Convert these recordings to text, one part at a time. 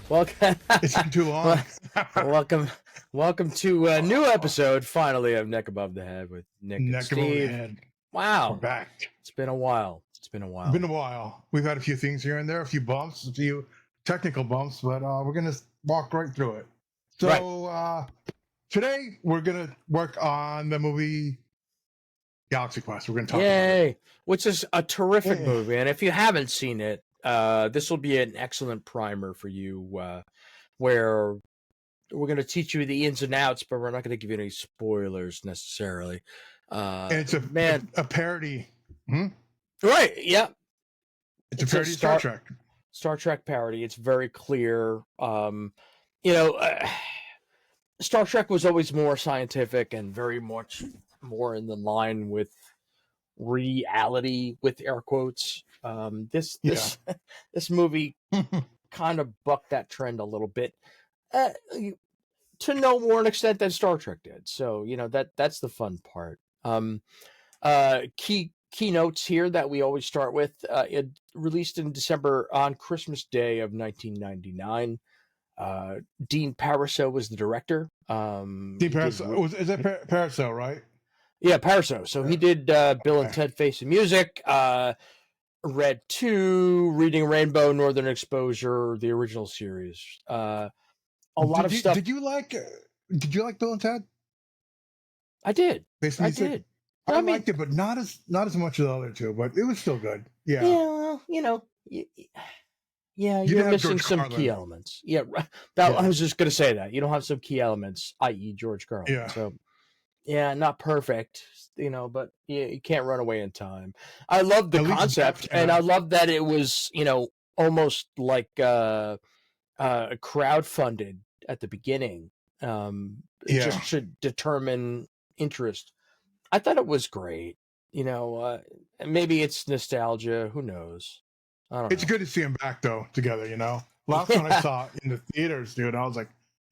Welcome, It's been too long. welcome to a new episode, finally, of Neck Above the Head with Nick and Neck above the Steve. head. Wow, We're back. it's been a while. Been a while. We've had a few things here and there, a few bumps, a few technical bumps, but we're going to walk right through it. So today we're going to work on the movie Galaxy Quest. We're going to talk about it. Which is a terrific movie. And if you haven't seen it, this will be an excellent primer for you, where we're going to teach you the ins and outs, but we're not going to give you any spoilers necessarily. And it's a parody. Right, yeah. It's a parody of Star Trek. Star Trek parody. It's very clear. Star Trek was always more scientific and very much more in the line with reality, with air quotes. This movie kind of bucked that trend a little bit, to no more an extent than Star Trek did. So that's the fun part. Keynotes here that we always start with. It released in December on Christmas Day of 1999. Dean Parisot was the director. Dean Parisot, is that Parisot, right? Yeah, Parisot. So he did Bill and Ted Face the Music, Red 2, Reading Rainbow, Northern Exposure, the original series. A lot of stuff. Did you like Bill and Ted? I did. I did. I liked it, but not as much as the other two. But it was still good. Yeah. Yeah. Well, you're missing some key elements. Yeah. I was just gonna say that you don't have some key elements, i.e., George Carlin. Yeah. So, not perfect. But you can't run away in time. I love the concept, and I love that it was almost like crowdfunded at the beginning. Just to determine interest. I thought it was great. Maybe it's nostalgia. Who knows? I don't know. It's good to see them back though together. Last one I saw in the theaters, dude, I was like,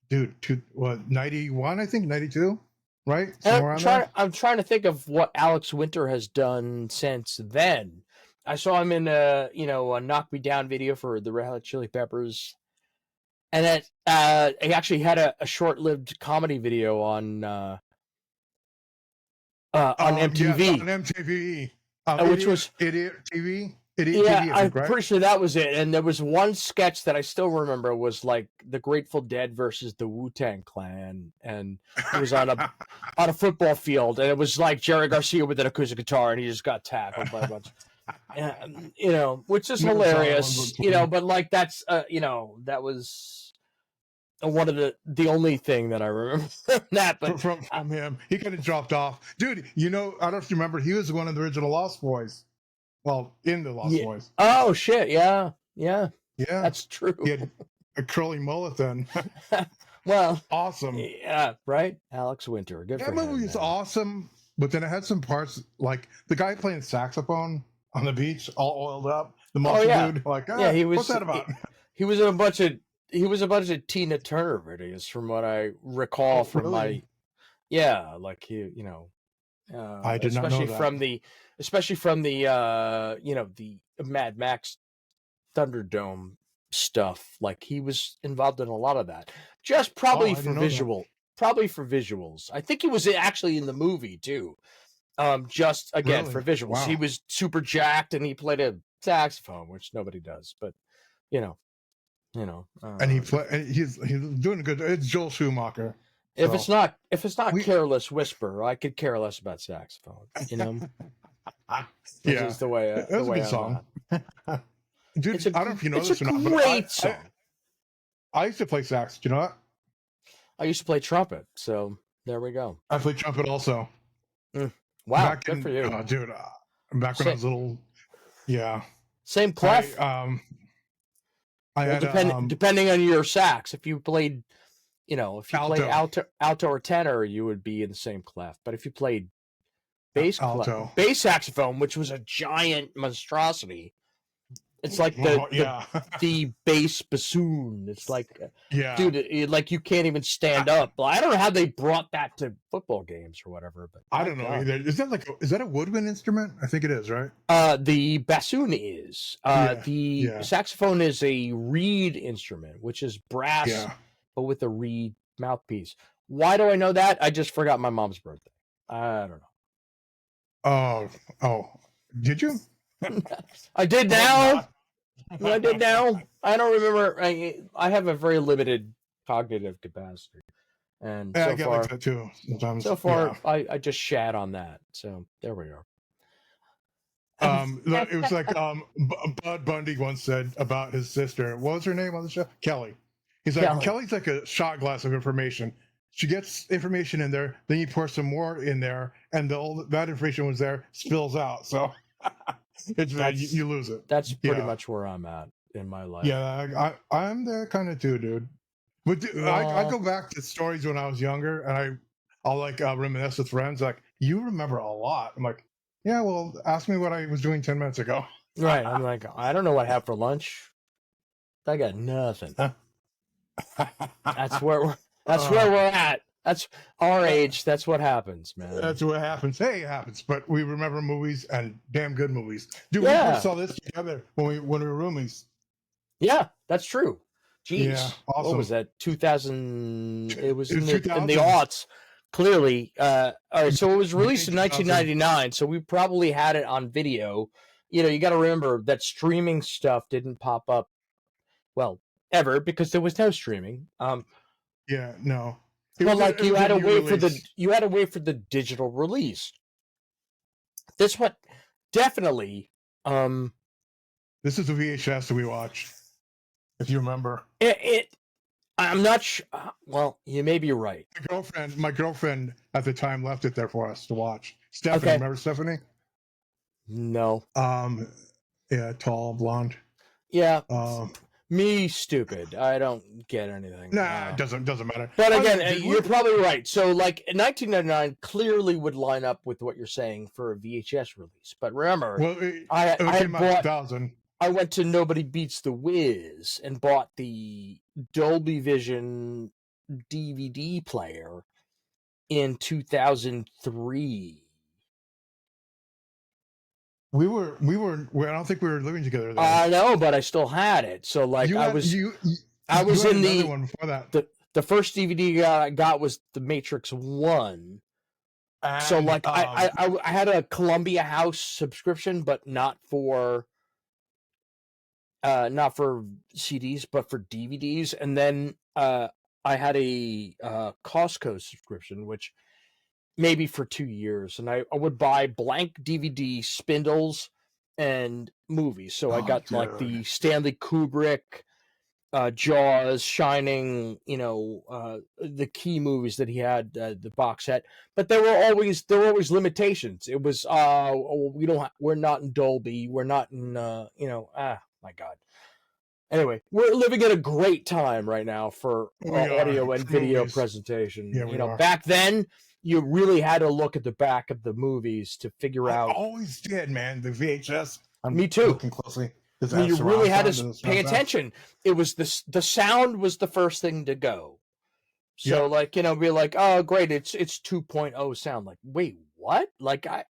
dude, 91? I think 92, right? I'm trying to think of what Alex Winter has done since then. I saw him in a Knock Me Down video for the Red Hot Chili Peppers, and he actually had a short-lived comedy video on MTV. Yes, on MTV. Which was Idiot TV. I'm pretty sure that was it. And there was one sketch that I still remember was like the Grateful Dead versus the Wu-Tang Clan, and it was on a football field, and it was like Jerry Garcia with an acoustic guitar, and he just got tackled by a bunch. Which is hilarious. But like that's that was one of the only thing that I remember from that, but from him, he kind of dropped off, dude. I don't know if you remember, he was one of the original Lost Boys. Well, in the Lost Boys. Oh shit! Yeah, that's true. He had a curly mullet then. Well, awesome. Yeah, right. Alex Winter, good. That movie was awesome, but then it had some parts like the guy playing saxophone on the beach, all oiled up. The muscle dude, he was. What's that about? He was in a bunch of. He was a bunch of Tina Turner videos, from what I recall from my. Yeah, like he, I did not know that. Especially from the the Mad Max Thunderdome stuff. Like he was involved in a lot of that. Just probably for visuals. I think he was actually in the movie too. Just again for visuals. Wow. He was super jacked and he played a saxophone, which nobody does, but and he's doing good. It's Joel Schumacher. If it's not Careless Whisper, I could care less about saxophone. This is the way. That's a good song. Dude, I don't know if you know this or not, but great song. I used to play sax. Do you know that? I used to play trumpet. So there we go. I played trumpet also. Wow, good for you, dude. Back when I was little. Yeah. Same clef. Depending on your sax, if you played, if you played alto or tenor, you would be in the same clef. But if you played bass saxophone, which was a giant monstrosity, It's like the bass bassoon. It's like, dude, like you can't even stand up. I don't know how they brought that to football games or whatever. But I don't know either. Is that a woodwind instrument? I think it is, right? The bassoon is. The saxophone is a reed instrument, which is brass, but with a reed mouthpiece. Why do I know that? I just forgot my mom's birthday. I don't know. Oh, did you? I did now. I did now. I don't remember. I have a very limited cognitive capacity, and I get like that too sometimes. So far, I just shat on that. So there we are. It was like Bud Bundy once said about his sister. What was her name on the show? Kelly. He's like, Kelly's like a shot glass of information. She gets information in there, then you pour some more in there, and that information was there spills out. So it's you lose it. That's pretty much where I'm at in my life. Yeah, I'm there kind of too, dude. But I go back to stories when I was younger, and I'll like reminisce with friends. Like, you remember a lot. I'm like, yeah, well, ask me what I was doing 10 minutes ago. Right. I'm like, I don't know what I had for lunch. I got nothing. That's where we're at. That's our age. That's what happens, man. That's what happens. Hey, it happens. But we remember movies, and damn good movies. Dude, we first saw this together when we were roomies. Yeah, that's true. Jeez. Yeah, awesome. What was that? 2000. It was in the aughts. Clearly. All right. So it was released in 1999. So we probably had it on video. You got to remember that streaming stuff didn't pop up. Well, ever, because there was no streaming. Yeah, no. But you had to wait for the digital release. This one definitely. This is the VHS that we watched, if you remember. I'm not sure. Well, you may be right. My girlfriend at the time left it there for us to watch. Stephanie, remember Stephanie? No. Yeah, tall, blonde. Yeah. Me, stupid. I don't get anything. Nah, it doesn't matter. But again, you're probably right. So, like, 1999 clearly would line up with what you're saying for a VHS release. But remember, I went to Nobody Beats the Wiz and bought the Dolby Vision DVD player in 2003. I don't think we were living together then. I know, but I still had it. So like I was in the one before that. The first DVD I got was The Matrix 1. And, so like I had a Columbia House subscription, but not for CDs, but for DVDs. And then I had a Costco subscription, which maybe for 2 years, and I would buy blank DVD spindles and movies. So I got like the Stanley Kubrick, Jaws, Shining, the key movies that he had, the box set. But there were always limitations. It was we're not in Dolby, we're not in my God. Anyway, we're living in a great time right now for audio and video presentation. Yeah, back then, you really had to look at the back of the movies to figure out. I always did, man. The VHS. Me too. Looking closely. You really had to pay attention. It was the sound was the first thing to go. So be like, oh great, it's 2.0 sound. Like, wait, what? Like I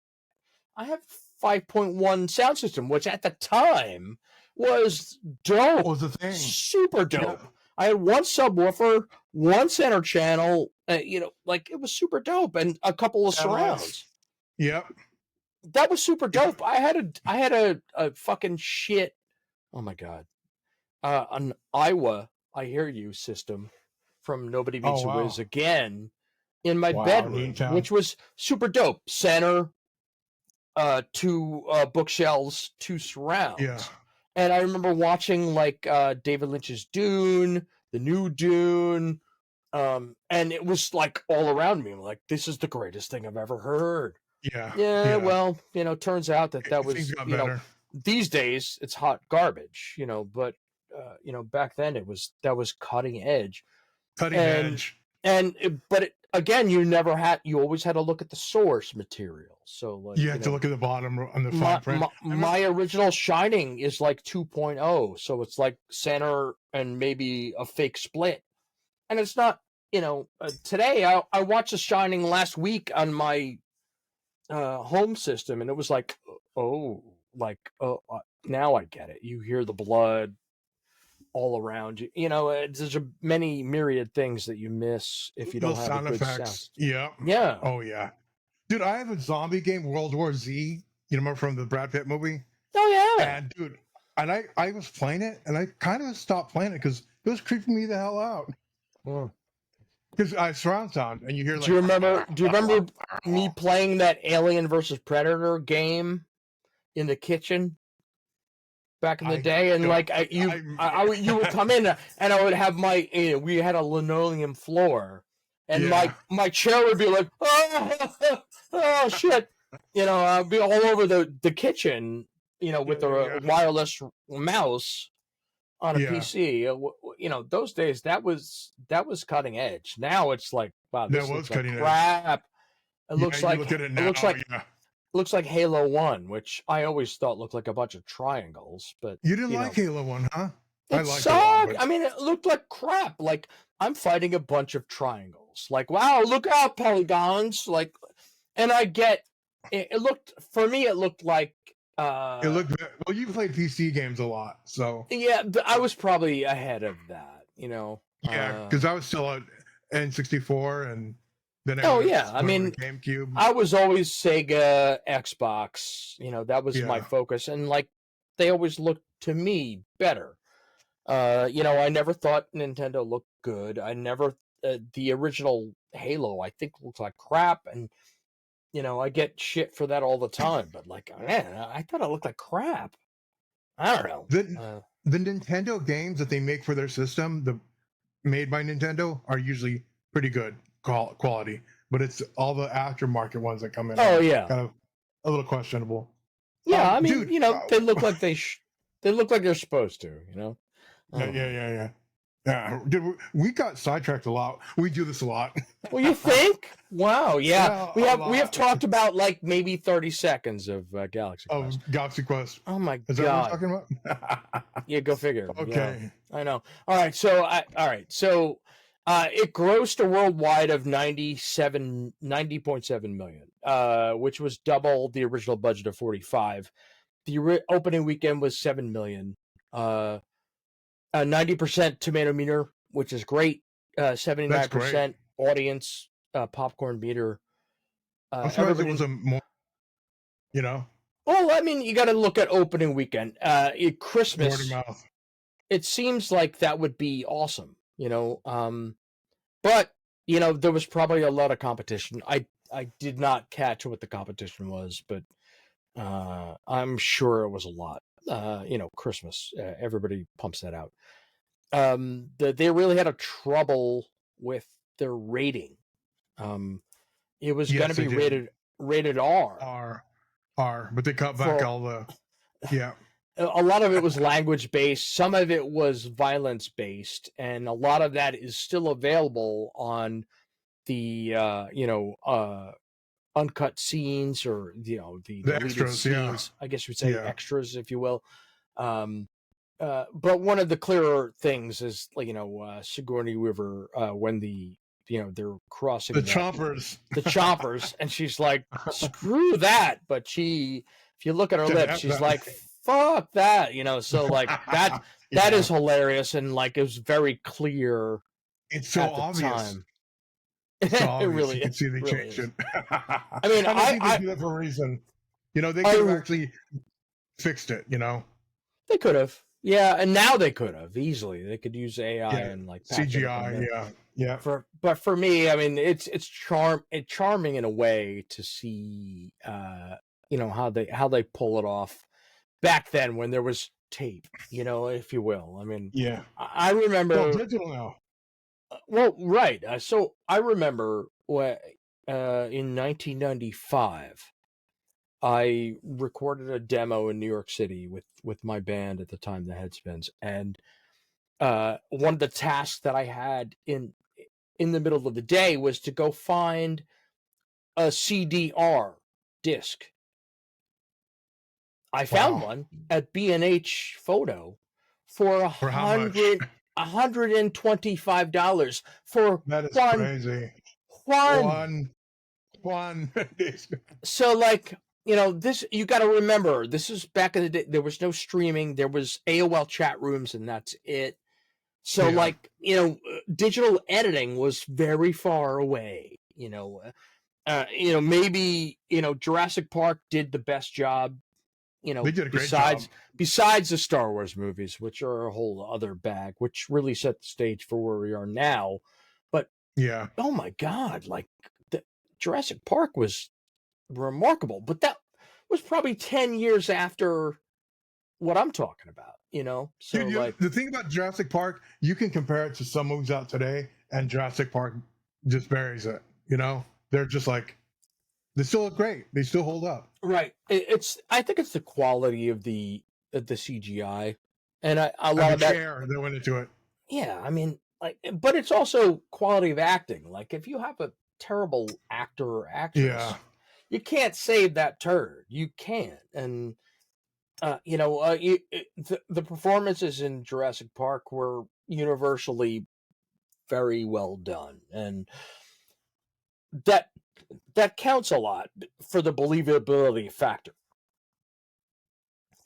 have 5.1 sound system, which at the time was dope. What was the thing? Super dope. Yeah. I had one subwoofer, one center channel, it was super dope, and a couple of surrounds. Yep. That was super dope. I had a fucking shit. Oh my God. An Iowa I Hear You system from Nobody Beats the Wiz again in my bedroom, which was super dope. Center, 2 bookshelves, 2 surrounds. Yeah. And I remember watching like David Lynch's Dune, the new Dune, and it was like all around me. I'm like, this is the greatest thing I've ever heard. Yeah. Well, turns out that was these days it's hot garbage. But back then that was cutting edge. Edge. But again, you always had to look at the source material. So like You have to look at the bottom on the my, fine print. my original Shining is like 2.0, so it's like center and maybe a fake split, and it's not. Today I watched The Shining last week on my home system, and it was like, now I get it. You hear the blood all around you. There's many myriad things that you miss if you don't Those have sound a good effects. sound. Yeah. Yeah. Oh yeah. Dude, I have a zombie game, World War Z. You remember from the Brad Pitt movie? Oh yeah. And dude, and I was playing it, and I kind of stopped playing it because it was creeping me the hell out. Because I surround sound, and you hear like. Do you remember me playing that Alien versus Predator game in the kitchen back in the day? And like you would come in, and I would have we had a linoleum floor, and my chair would be like, oh shit, I'd be all over the kitchen, with the wireless mouse on a PC. Those days that was cutting edge. Now it's like, wow, this looks like crap. It looks like looks like Halo 1, which I always thought looked like a bunch of triangles. But you didn't like Halo 1, huh? It sucked. I mean, it looked like crap. Like I'm fighting a bunch of triangles. Like, wow, look out, polygons. Like, and I get it looked, for me, it looked like it looked well. You played PC games a lot, so yeah, I was probably ahead of that. Yeah, because I was still at N64, and then I mean, GameCube. I was always Sega, Xbox. That was my focus, and like they always looked to me better. I never thought Nintendo looked good. I never the original Halo, I think, looked like crap, and I get shit for that all the time. But like, man, I thought it looked like crap. I don't know. The Nintendo games that they make for their system, made by Nintendo, are usually pretty good quality, but it's all the aftermarket ones that come in. Oh yeah, kind of a little questionable. Yeah, I mean, dude, they look like they look like they're supposed to. Yeah. Dude, we got sidetracked a lot. We do this a lot. Well, you think? Wow, yeah. We have talked about like maybe 30 seconds of Galaxy Quest. Galaxy Quest. Oh my God. Is that what we're talking about? Yeah, go figure. Okay. Yeah, I know. All right, so it grossed a worldwide of 90.7 million, which was double the original budget of 45. The opening weekend was 7 million. 90% tomato meter, which is great. 79% audience popcorn meter. I'm surprised it was a more, Well, I mean, you got to look at opening weekend. Christmas. Word of mouth. It seems like that would be awesome, but there was probably a lot of competition. I did not catch what the competition was, but I'm sure it was a lot. Christmas, everybody pumps that out. They really had a trouble with their rating. It was going to be rated R. But they cut back all the A lot of it was language based. Some of it was violence based, and a lot of that is still available on the uncut scenes, or the extras scenes. I guess you would say extras, if you will. But one of the clearer things is Sigourney Weaver when they're crossing the chompers, and she's like, screw that. But if you look at her lips, she's like, fuck that. So like that is hilarious, and like it was very clear. It's so obvious. Time. It really, you can see they changed it. I mean, I think they do that for a reason. They could have actually fixed it. They could have. Yeah, and now they could have easily. They could use AI and like CGI. Yeah. But for me, I mean, it's charming in a way to see, how they pull it off back then when there was tape, if you will. I mean, yeah, I remember. Well, digital now. Well, right. So I remember in 1995. I recorded a demo in New York City with my band at the time, the Headspins, and one of the tasks that I had in the middle of the day was to go find a CDR disc. I found one at B&H Photo for how much? $125 for That is one. crazy. One disc. So, like, you know, this, you got to remember, this is back in the day. There was no streaming. There was AOL chat rooms, and that's it. So, like, you know, digital editing was very far away. You know, maybe, you know, Jurassic Park did the best job. You know, they did a great job. Besides the Star Wars movies, which are a whole other bag, which really set the stage for where we are now. But yeah, oh my God, like the Jurassic Park was remarkable, but that was probably 10 years after what I'm talking about, you know? So, dude, like, the thing about Jurassic Park, you can compare it to some movies out today, and Jurassic Park just buries it. You know, they're just like, they still look great. They still hold up. right. I think it's the quality of the CGI, and a lot and of the that care that went into it. Yeah, I mean, like, but it's also quality of acting. Like, if you have a terrible actor or actress, you can't save that turd. You can't. And the performances in Jurassic Park were universally very well done, and that counts a lot for the believability factor.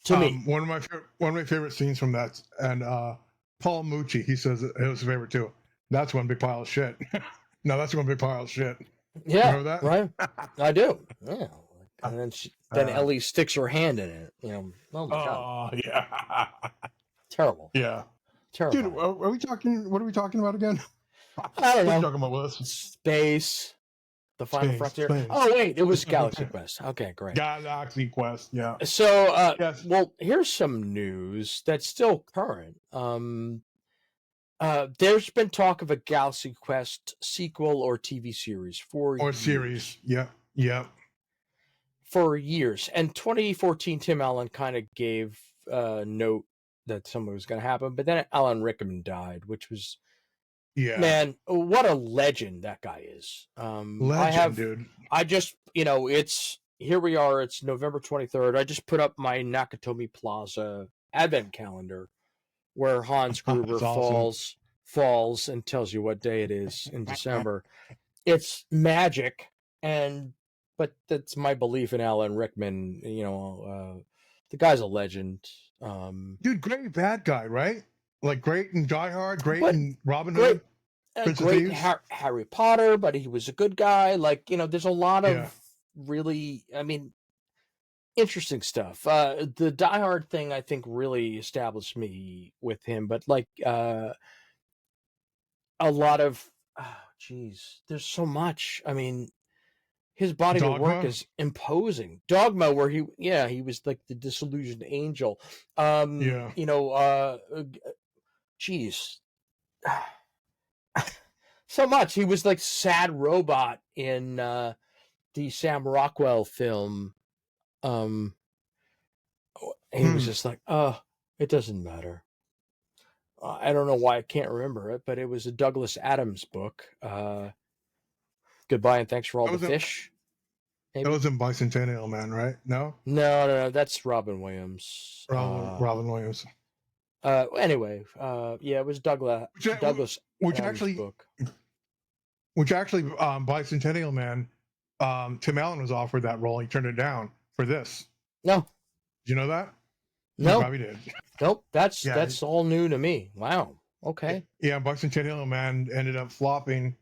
To me, one of my favorite scenes from that, and Paul Mucci, he says it was his favorite too. That's one big pile of shit. No, that's one big pile of shit. Yeah, remember that? Right. I do. Yeah, and then Ellie sticks her hand in it. You know, oh my God. Oh yeah, Terrible. Yeah, terrible. Dude, are we talking? What are we talking about again? I don't What are know. you talking about, Willis? Space. The Final Frontier. Space. Oh wait, it was Galaxy Quest. Okay, great. Galaxy Quest, yeah. So, yes. Well, here's some news that's still current. There's been talk of a Galaxy Quest sequel or TV series for years. Series, yeah. For years. And 2014, Tim Allen kind of gave a note that something was going to happen, but then Alan Rickman died, which was, man, what a legend that guy is. Legend, dude. I just, it's, here we are, it's November 23rd. I just put up my Nakatomi Plaza advent calendar where Hans Gruber falls and tells you what day it is in December. It's magic, but that's my belief in Alan Rickman. The guy's a legend. Dude, great bad guy, right? Like great in Die Hard, great in Robin Hood, great in Harry Potter, but he was a good guy. Like, there's a lot of really, interesting stuff. The Die Hard thing, I think, really established me with him, but like a lot of, there's so much. His body of work is imposing. Dogma, where he was like the disillusioned angel. So much. He was like sad robot in the Sam Rockwell film. He was just like, it doesn't matter. I don't know why I can't remember it, but it was a Douglas Adams book. Goodbye and thanks for all the fish. Maybe? That was in Bicentennial Man, right? No, that's Robin Williams. Robin Williams. Anyway, it was Douglas Adams book. Which actually, Bicentennial Man, Tim Allen was offered that role. He turned it down for this. No. Did you know that? No. You probably did. Nope. That's all new to me. Wow. Okay. Yeah, Bicentennial Man ended up flopping.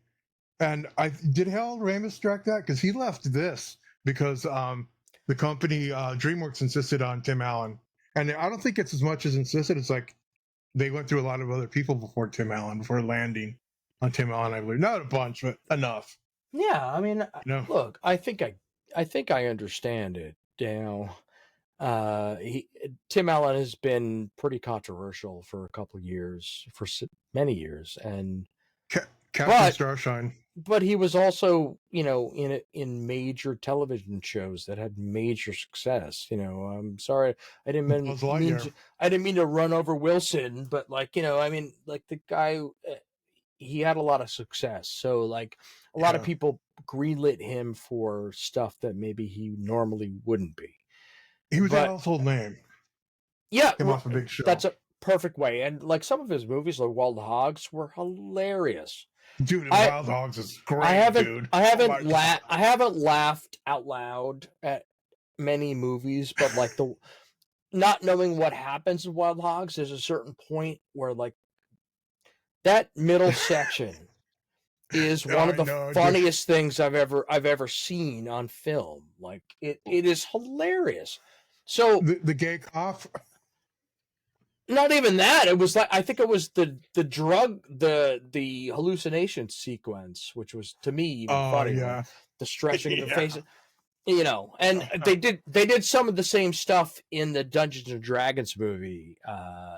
And did Harold Ramis direct that? Because he left this because the company DreamWorks insisted on Tim Allen. And I don't think it's as much as insisted. It's like they went through a lot of other people before landing on Tim Allen, I believe. Not a bunch, but enough. Yeah, look, I think I understand it. Tim Allen has been pretty controversial for a couple of years, for many years, and Captain Starshine. But he was also, in major television shows that had major success. I'm sorry, I didn't mean to run over Wilson, but the guy, he had a lot of success. So like a lot of people greenlit him for stuff that maybe he normally wouldn't be. He was a But household name. yeah, Came off a big show. that's a perfect way. And like some of his movies, like Wild Hogs, were hilarious. Dude, Wild Hogs is great, dude. I haven't laughed out loud at many movies, but like the not knowing what happens in Wild Hogs, there's a certain point where like that middle section is one of the funniest things I've ever seen on film. Like it is hilarious. So the gay cough. Not even that. It was like I think it was the drug the hallucination sequence, which was to me even funnier. Yeah. The stretching of the face, you know. And they did some of the same stuff in the Dungeons and Dragons movie,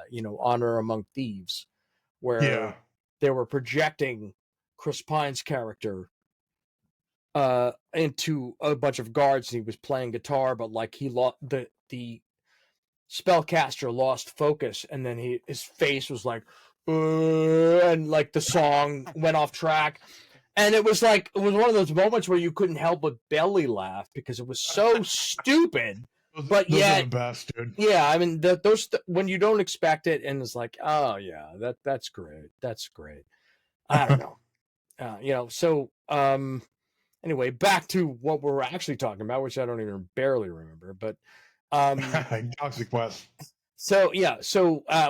you know, Honor Among Thieves, where they were projecting Chris Pine's character into a bunch of guards, and he was playing guitar, but like he lost the spellcaster lost focus, and then his face was like, and like the song went off track, and it was one of those moments where you couldn't help but belly laugh because it was so stupid. But those yet, are the best, dude. Yeah, I mean those when you don't expect it, and it's like, oh yeah, that's great. I don't know, you know. So anyway, back to what we're actually talking about, which I don't even barely remember, but. Toxic West. So yeah,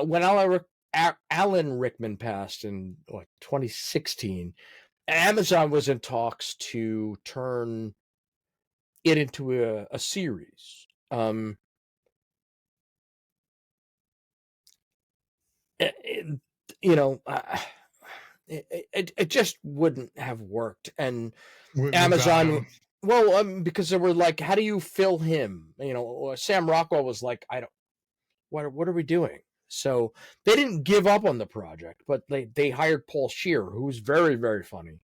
when Alan Rickman passed in 2016, Amazon was in talks to turn it into a series. You know, it just wouldn't have worked, and Amazon. Well, because they were like, how do you fill him? You know, Sam Rockwell was like, what are we doing? So they didn't give up on the project, but they hired Paul Scheer, who's very, very funny,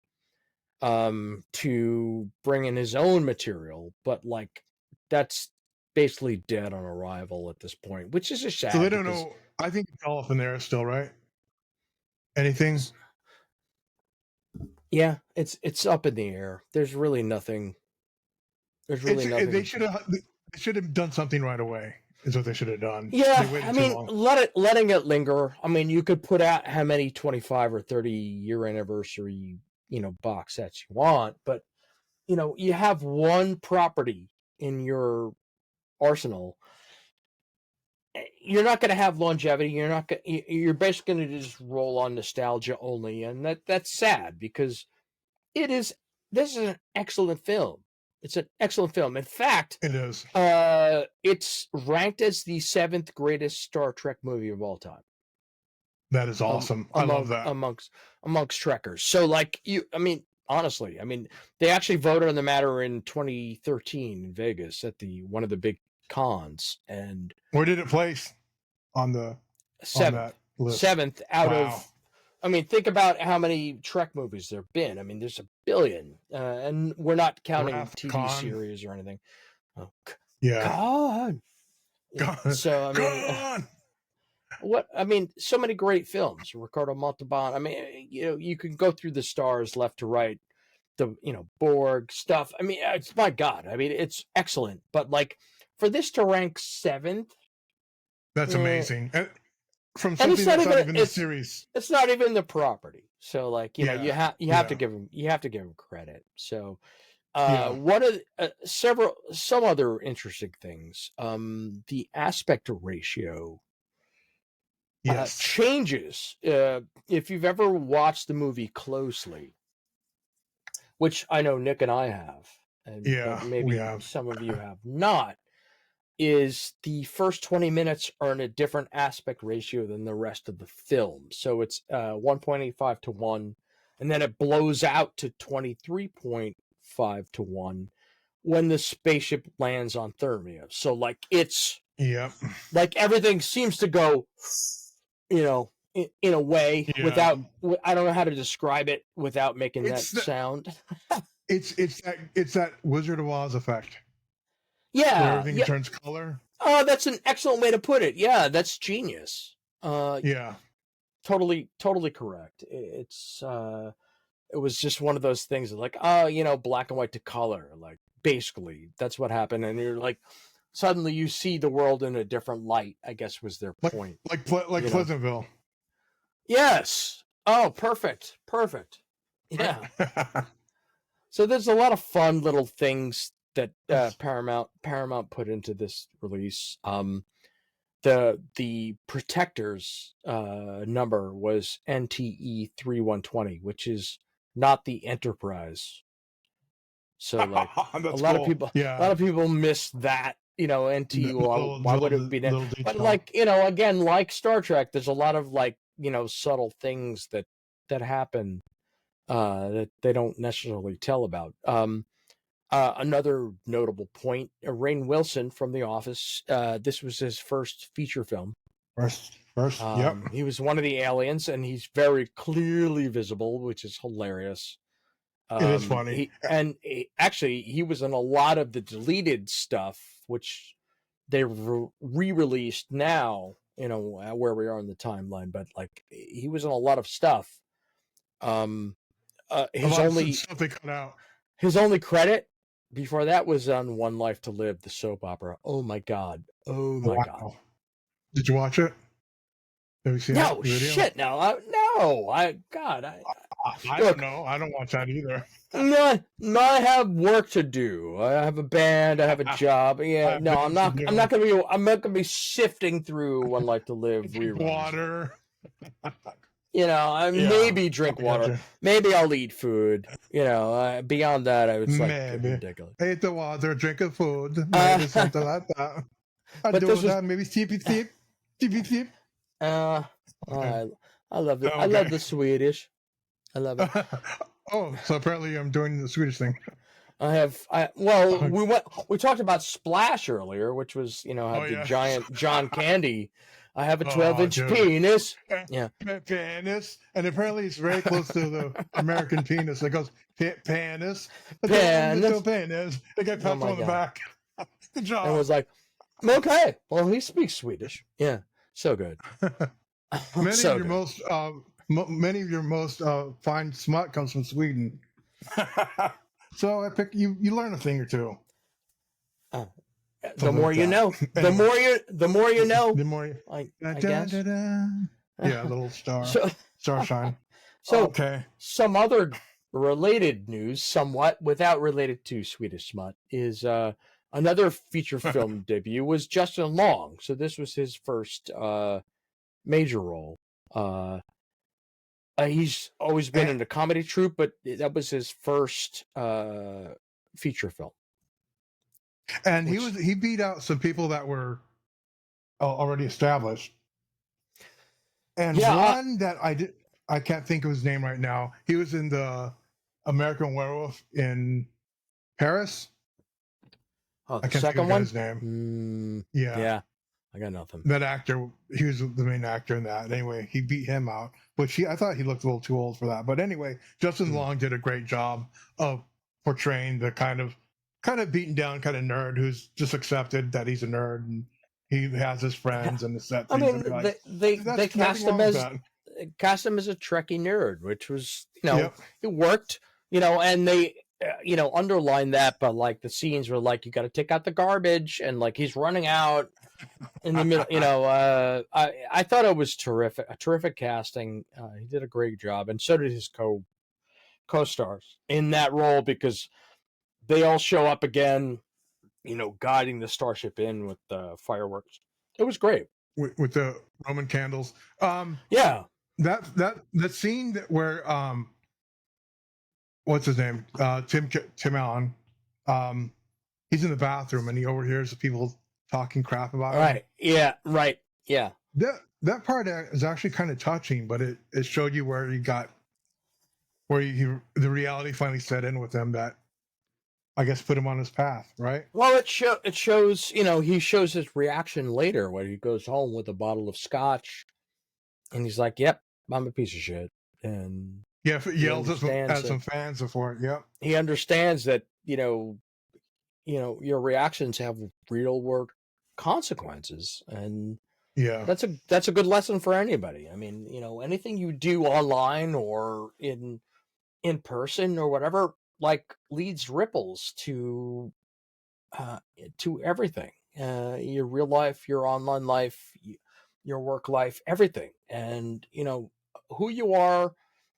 to bring in his own material. But like, that's basically dead on arrival at this point, which is a sad. So they don't know. I think it's all up in there still, right? Anything? Yeah, it's up in the air. There's really nothing. Nothing. They should have done something right away. Is what they should have done. Yeah, I mean, letting it linger. I mean, you could put out how many 25 or 30 year anniversary, you know, box sets you want, but you know, you have one property in your arsenal. You're not going to have longevity. You're basically going to just roll on nostalgia only, and that's sad because this is an excellent film. It's an excellent film. In fact, it is. It's ranked as the 7th greatest Star Trek movie of all time. That is awesome. I love that. Amongst Trekkers. So, like, I mean, honestly, they actually voted on the matter in 2013 in Vegas at one of the big cons. And where did it place on the 7th out of? I mean, think about how many Trek movies there have been. I mean, there's a billion, and we're not counting TV series or anything. Oh, yeah. God. So I mean, so many great films. Ricardo Montalban. I mean, you know, you can go through the stars left to right. Borg stuff. I mean, it's my God. I mean, it's excellent. But like, for this to rank 7th, that's amazing. From something that's not even the series, it's not even the property. So, like, you know, you have to give him credit. So, one of some other interesting things. The aspect ratio changes. If you've ever watched the movie closely, which I know Nick and I have, and maybe some of you have not. Is the first 20 minutes are in a different aspect ratio than the rest of the film. So it's 1.85 to 1, and then it blows out to 23.5 to 1 when the spaceship lands on Thermia. So like it's like everything seems to go, you know, in a way without, I don't know how to describe it without making that sound. it's that Wizard of Oz effect. Yeah, where everything turns color. Oh, that's an excellent way to put it. Yeah, that's genius. totally correct. It was just one of those things like, oh, black and white to color. Like, basically, that's what happened. And you're like, suddenly you see the world in a different light, I guess was their point. Like Pleasantville. Yes. Oh, perfect. Yeah. So there's a lot of fun little things that Paramount put into this release. The Protectors number was NTE 3120, which is not the Enterprise. So like a lot of people miss that, NTE. Why would it be that? But like, again, like Star Trek, there's a lot of like, subtle things that happen that they don't necessarily tell about. Another notable point, Rainn Wilson from The Office, this was his first feature film. First, yep. He was one of the aliens, and he's very clearly visible, which is hilarious. It is funny. Actually, he was in a lot of the deleted stuff, which they re-released now, where we are in the timeline. But like, he was in a lot of stuff. His only credit before that was on One Life to Live, the soap opera. Oh my god! God! Did you watch it? Have you seen no it? Shit! No, I don't know. I don't watch that either. No, I have work to do. I have a band. I have a job. Yeah, no, I'm not gonna be sifting through One Life to Live reruns. Water. Maybe drink water. Maybe I'll eat food. Beyond that, I was like ridiculous. Eat the water, drink the food, maybe something like that. Maybe TP. I love it. Okay. I love the Swedish. I love it. Oh, so apparently I'm doing the Swedish thing. We talked about Splash earlier, which was, the giant John Candy. I have a 12-inch penis. Yeah. Penis. And apparently it's very close to the American penis. It goes, penis. Penis. They get pat on the back. Good job. And it was like, okay, well, he speaks Swedish. Yeah, so good. Many of your most fine smut comes from Sweden. So I pick you learn a thing or two. The more you know. The more you know. The more you, I guess. Yeah, little star shine. So okay. Some other related news, somewhat without related to Swedish smut, is another feature film debut was Justin Long. So this was his first major role. He's always been in a comedy troupe, but that was his first feature film. And he beat out some people that were already established. And one that I can't think of his name right now. He was in the American Werewolf in Paris. Oh, the I can't second think of one? his name. Yeah. I got nothing. That actor, he was the main actor in that. Anyway, he beat him out. But I thought he looked a little too old for that. But anyway, Justin Long did a great job of portraying the kind of beaten down kind of nerd who's just accepted that he's a nerd and he has his friends and the set. I mean, they cast him as a Trekkie nerd, which was it worked, and they underline that, but like the scenes were like you got to take out the garbage and like he's running out in the middle. I thought it was a terrific casting. He did a great job, and so did his co-stars in that role because they all show up again, guiding the starship in with the fireworks. It was great with the Roman candles. Yeah, that scene where what's his name? Tim Allen. He's in the bathroom and he overhears the people talking crap about him. Right. Yeah. Right. Yeah. That part is actually kind of touching, but it showed you where the reality finally set in with him that I guess put him on his path, right? Well, it shows, he shows his reaction later when he goes home with a bottle of scotch and he's like, yep, I'm a piece of shit. And yells at some fans before it. Yep. He understands that, your reactions have real world consequences. And Yeah. That's a good lesson for anybody. I mean, anything you do online or in person or whatever, like leads ripples to everything. Your real life, your online life, your work life, everything. And who you are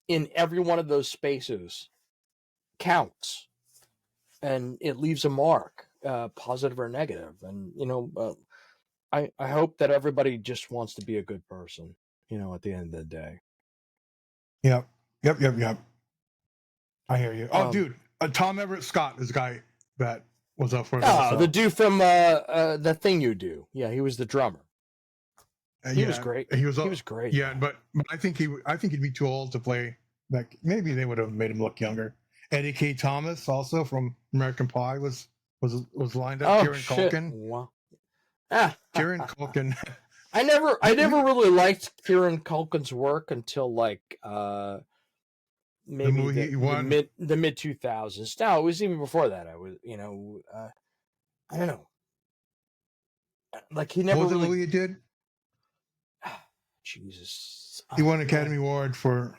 in every one of those spaces counts, and it leaves a mark, positive or negative. And I hope that everybody just wants to be a good person. At the end of the day. Yep. Yep. I hear you. Oh, dude, Tom Everett Scott is the guy that was up for this. The dude from the thing you do. Yeah, he was the drummer. He was great. He was great. Yeah, but I think he'd be too old to play. Like maybe they would have made him look younger. Eddie K. Thomas, also from American Pie, was lined up. Kieran Culkin. Wow. Kieran Culkin. I never really liked Kieran Culkin's work until like maybe the mid 2000s. No, it was even before that. I was I don't know. Like he never. What was really... the movie he did? Jesus. He won an Academy Award for.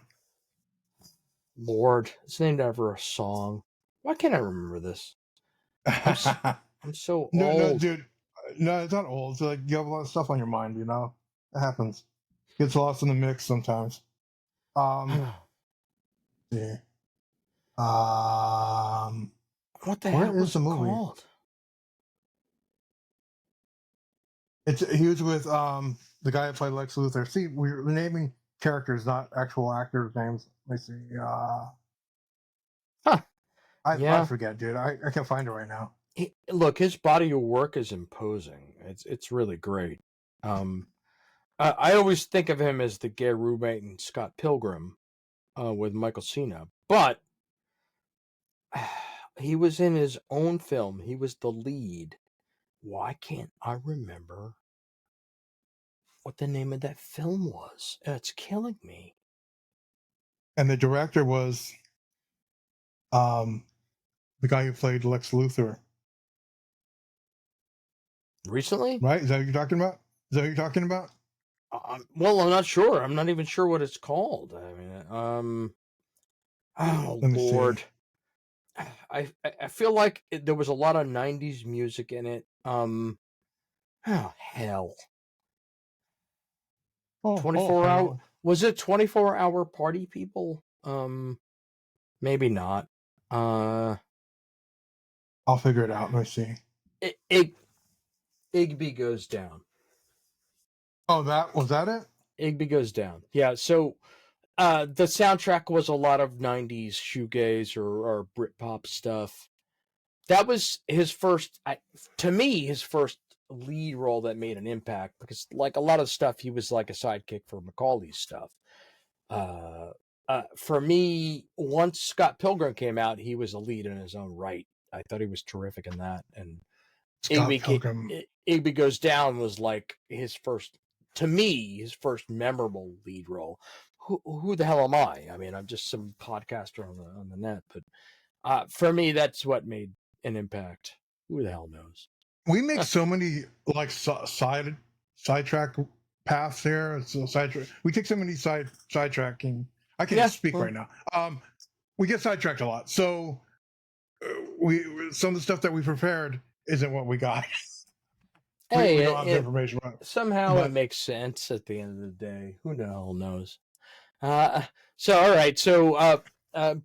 Lord, it's named after a song. Why can't I remember this? I'm so old. No, dude. No, it's not old. It's like you have a lot of stuff on your mind. It happens. Gets lost in the mix sometimes. Yeah. What the hell is the movie called? He was with the guy that played Lex Luthor. See, we're naming characters, not actual actors' names. Let me see. I forget, dude. I can't find it right now. Look, his body of work is imposing. It's really great. I always think of him as the gay roommate in Scott Pilgrim with Michael Cena, but he was in his own film. He was the lead. Why can't I remember what the name of that film was? It's killing me. And the director was the guy who played Lex Luthor. Recently? Right? Is that what you're talking about? Well, I'm not sure. I'm not even sure what it's called. I mean, oh Lord. I feel like there was a lot of 90s music in it. Oh hell. 24 hour. Was it 24-hour party people? Maybe not. I'll figure it out. Let me see. Igby Goes Down. Oh, was that it? Igby Goes Down. Yeah, so the soundtrack was a lot of 90s shoegaze or Britpop stuff. That was his first, to me, his first lead role that made an impact, because like a lot of stuff, he was like a sidekick for Macaulay's stuff. For me, once Scott Pilgrim came out, he was a lead in his own right. I thought he was terrific in that. And Igby Goes Down was like his first memorable lead role. Who the hell am I? I mean, I'm just some podcaster on the net, but for me, that's what made an impact. Who the hell knows? We make so many like sidetrack paths here. So we take so many sidetracking. I can't speak right now. We get sidetracked a lot. So some of the stuff that we prepared isn't what we got. Hey, we don't have the information. Somehow it makes sense at the end of the day. Who the hell knows? So all right. So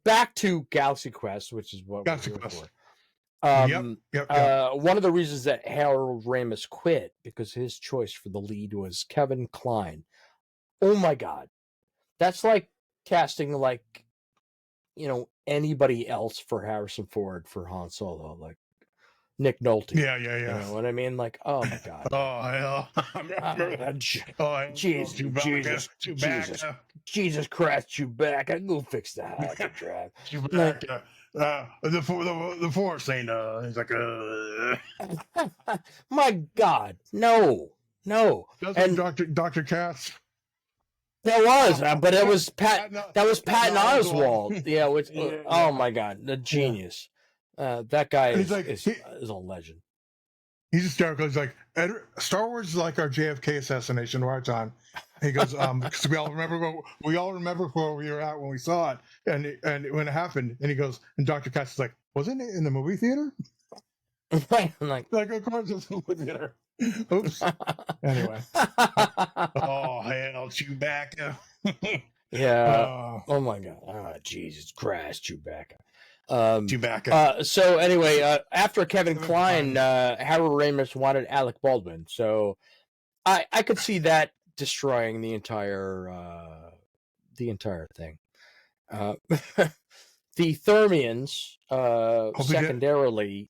back to Galaxy Quest, which is what Galaxy we're here Quest. for. Yep. One of the reasons that Harold Ramis quit, because his choice for the lead was Kevin Kline. Oh my God, that's like casting like anybody else for Harrison Ford for Han Solo, like Nick Nolte. Yeah. You know what I mean? Like, oh my God. Jesus Christ, Chewbacca, go fix the hologram. The Force ain't. He's like my God, no. And Dr. Katz. There was, but it was Pat. That was Patton Oswalt. Yeah, which. Oh my God, the genius. That guy is a legend. he's hysterical. He's like, Star Wars is like our JFK assassination of our time. He goes, because we all remember where we were at when we saw it, and when it happened. And he goes, and Dr. Katz is like, wasn't it in the movie theater? Right. I'm like, of course it's in the movie theater. Oops. Anyway. Oh hell, Chewbacca. yeah. Oh my God. Oh, Jesus Christ, Chewbacca. Chewbacca. So anyway, after Kevin Kline, Harold Ramis wanted Alec Baldwin. So I could see that destroying the entire thing. The Thermians, secondarily,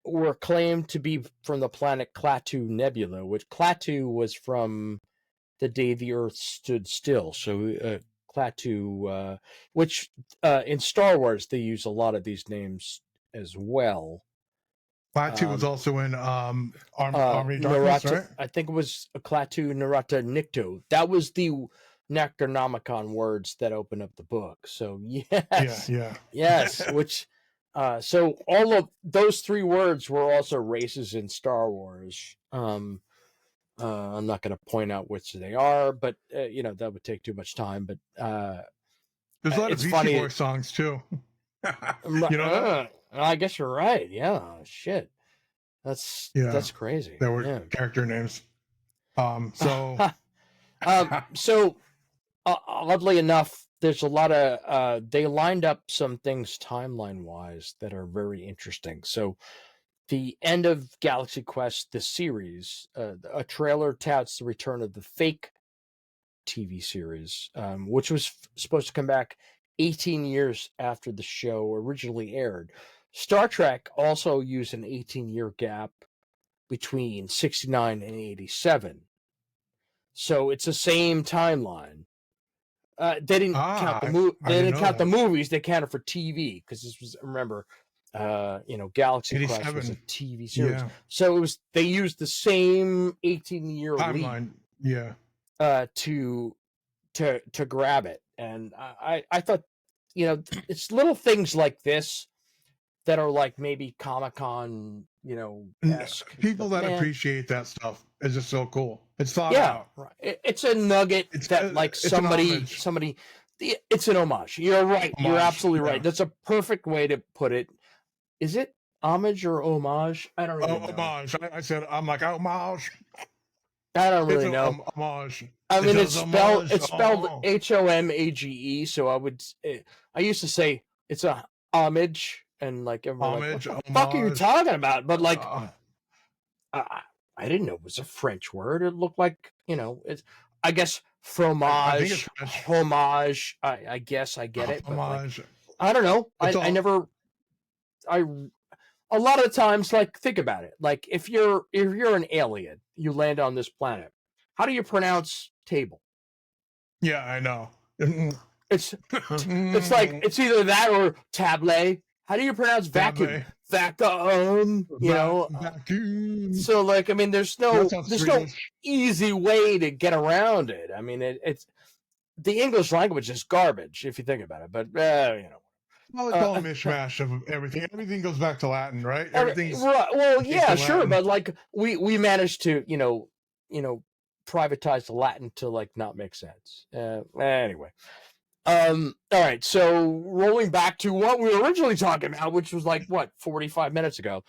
were claimed to be from the planet Klaatu Nebula, which Klaatu was from the day the Earth stood still. So Klaatu, which in Star Wars they use a lot of these names as well. Klaatu was also in Army Darkness, Narata, right? I think it was Klaatu Narata Nikto. That was the Necronomicon words that open up the book. So yes, yes. Which so all of those three words were also races in Star Wars. I'm not going to point out which they are, but that would take too much time. But there's a lot of Beastie Boys songs too. I guess you're right. Yeah, shit. That's crazy. There were character names. So oddly enough, there's a lot of they lined up some things timeline wise that are very interesting. So the end of Galaxy Quest, the series, a trailer touts the return of the fake TV series, which was supposed to come back 18 years after the show originally aired. Star Trek also used an 18-year gap between 69 and 87. So it's the same timeline. They didn't count the movies. They counted for TV because this was, remember, Galaxy Quest was a TV series. Yeah. So they used the same 18-year timeline. To grab it. And I thought, it's little things like this that are like maybe Comic-Con, people that appreciate that stuff is just so cool. It's thought out. Right. It's a nugget somebody, it's an homage. You're right. Homage. You're absolutely right. That's a perfect way to put it. Is it homage or homage? I don't really know. Homage. I said, I'm like, homage. I don't really know. Homage. I mean, it's spelled HOMAGE. So I used to say it's a homage. And like everyone, like, what the fuck are you talking about? But like, I didn't know it was a French word. It looked like it's. I guess fromage, homage. I guess I get it. Homage. Like, I don't know. I never. A lot of the times, like, think about it. Like, if you're an alien, you land on this planet. How do you pronounce table? Yeah, I know. It's like it's either that or table. How do you pronounce vacuum? Vacuum, Vacuum. So, like, I mean, there's no easy way to get around it. I mean, it's the English language is garbage if you think about it. But well, it's all a mishmash of everything. Everything goes back to Latin, right? Everything's well, yeah, sure, but like we managed to privatize the Latin to like not make sense. Anyway. All right, so rolling back to what we were originally talking about, which was like 45 minutes ago.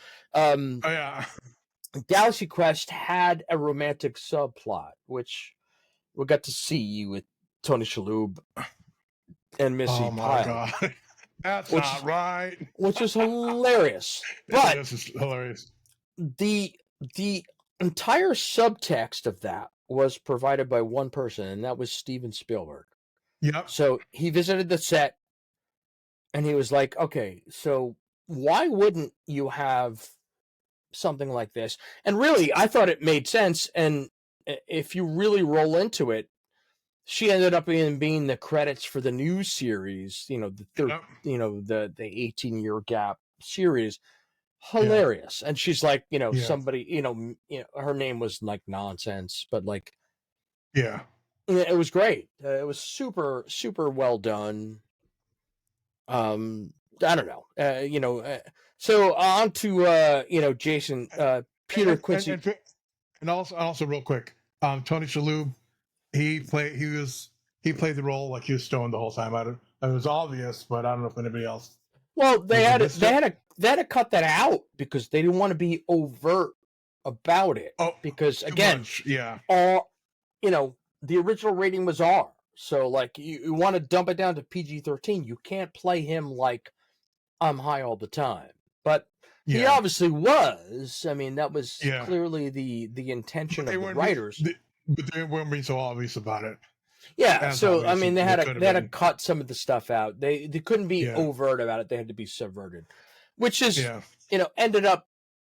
Galaxy Quest had a romantic subplot, which we got to see with Tony Shalhoub and Missy Pyle. God. That's not right. Which is hilarious. But this is hilarious. The entire subtext of that was provided by one person, and that was Steven Spielberg. Yep. So he visited the set and he was like, okay, so why wouldn't you have something like this? And really, I thought it made sense. And if you really roll into it, she ended up being the credits for the new series, the 18-year gap series. Hilarious. Yeah. And she's like, somebody, her name was like nonsense, but like, yeah. It was great. It was super, super well done. I don't know. So on to Jason, Peter and Quincy. also real quick, Tony Shalhoub, he played the role like he was stoned the whole time. It was obvious, but I don't know if anybody else. Well, they had to cut that out because they didn't want to be overt about it. Oh, because too again, much. Yeah. The original rating was R. So like you want to dump it down to PG-13, you can't play him like I'm high all the time. But he Yeah. obviously was. I mean, that was Yeah. clearly the intention But of the writers. but they weren't being so obvious about it. Yeah, As so I obvious mean, as they they had could to have been. cut some of the stuff out. They couldn't be Yeah. overt about it. They had to be subverted, which is Yeah. ended up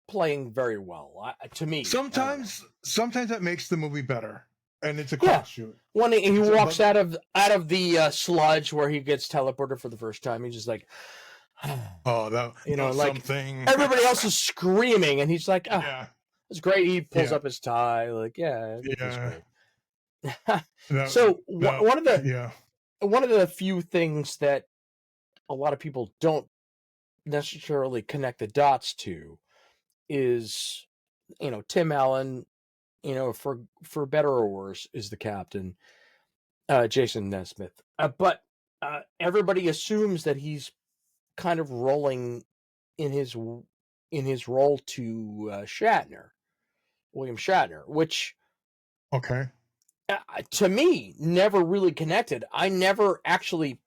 playing very well to me. Sometimes that makes the movie better, and it's a cross shoot. When he walks out of the sludge where he gets teleported for the first time, he's just like, oh, that like something. Everybody else is screaming, and he's like, oh, yeah, it's great. He pulls up his tie, like, yeah, it's great. One of the few things that a lot of people don't necessarily connect the dots to is, Tim Allen, for better or worse, is the captain, Jason Nesmith. But everybody assumes that he's kind of rolling in his role to William Shatner, which to me never really connected. I never actually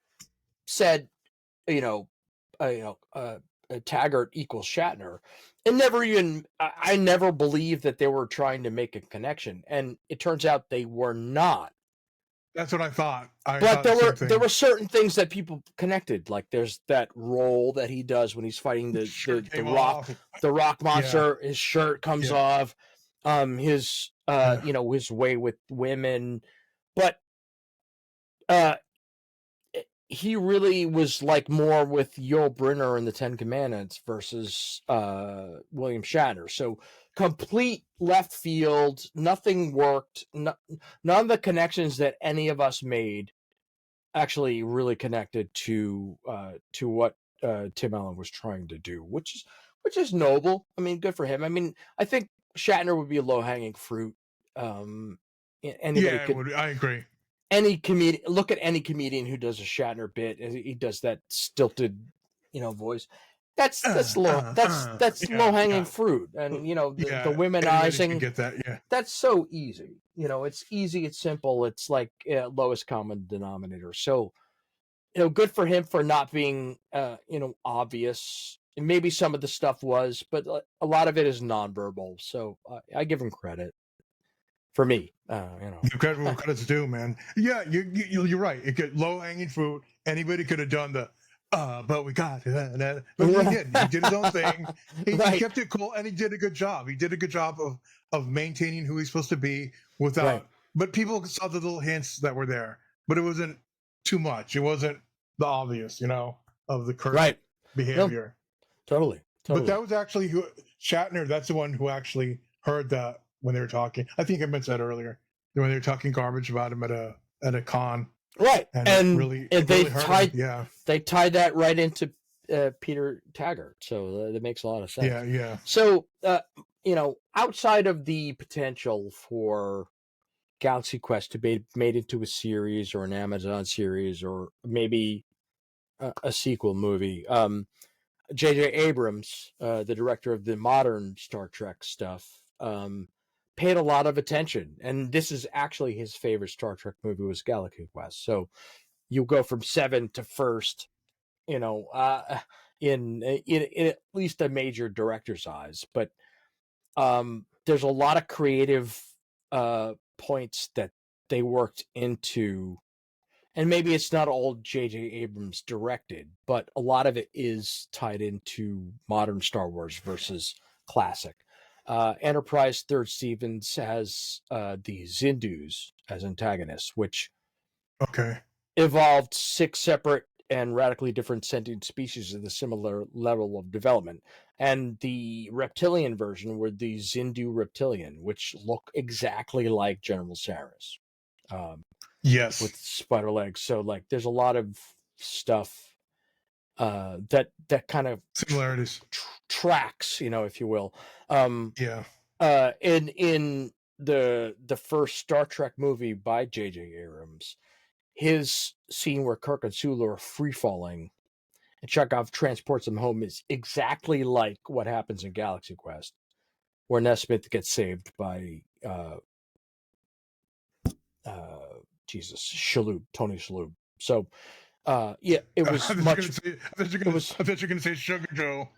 said, Taggart equals Shatner, and I never believed that they were trying to make a connection, and it turns out they were not. That's what I thought. But there were certain things that people connected, like there's that role that he does when he's fighting the rock monster. Yeah. His shirt comes off. His his way with women, but he really was like more with Yul Brynner in the Ten Commandments versus William Shatner. So complete left field. Nothing worked. None of the connections that any of us made actually really connected to what Tim Allen was trying to do, which is noble. I mean, good for him. I mean, I think Shatner would be a low hanging fruit. I agree. Any comedian, look at any comedian who does a Shatner bit, and he does that stilted, voice. That's low hanging fruit, and the womenizing. Get that? Yeah, that's so easy. It's easy. It's simple. It's like lowest common denominator. So, good for him for not being obvious. And maybe some of the stuff was, but a lot of it is nonverbal. So I give him credit. For me, credit's due, man. Yeah, you're right. It could low hanging fruit. Anybody could have done the, but we got it. But he did. He did his own thing. He kept it cool, and he did a good job. He did a good job of maintaining who he's supposed to be without. Right. But people saw the little hints that were there, but it wasn't too much. It wasn't the obvious, of the current behavior. No, totally. But that was actually Shatner. That's the one who actually heard that. When they were talking, I think I mentioned that earlier. When they were talking garbage about him at a con, right? And they tied that right into Peter Taggart, so that makes a lot of sense. Yeah. So outside of the potential for Galaxy Quest to be made into a series or an Amazon series or maybe a sequel movie, J.J. Abrams, the director of the modern Star Trek stuff, paid a lot of attention, and this is actually his favorite Star Trek movie was Galaxy Quest. So you go from 7 to first, in at least a major director's eyes. But there's a lot of creative points that they worked into, and maybe it's not all J.J. Abrams directed, but a lot of it is tied into modern Star Wars versus classic. Enterprise Third Stevens has the Zindus as antagonists, which evolved 6 separate and radically different sentient species with a similar level of development. And the reptilian version were the Zindu reptilian, which look exactly like General Saris. Yes. With spider legs. So, like, there's a lot of stuff that kind of similarities tracks, if you will. Yeah. In the first Star Trek movie by J.J. Abrams, his scene where Kirk and Sulu are free falling and Chekhov transports them home is exactly like what happens in Galaxy Quest, where Nesmith gets saved by Tony Shalhoub. So yeah, it was much. I thought you were going to say Sugar Joe.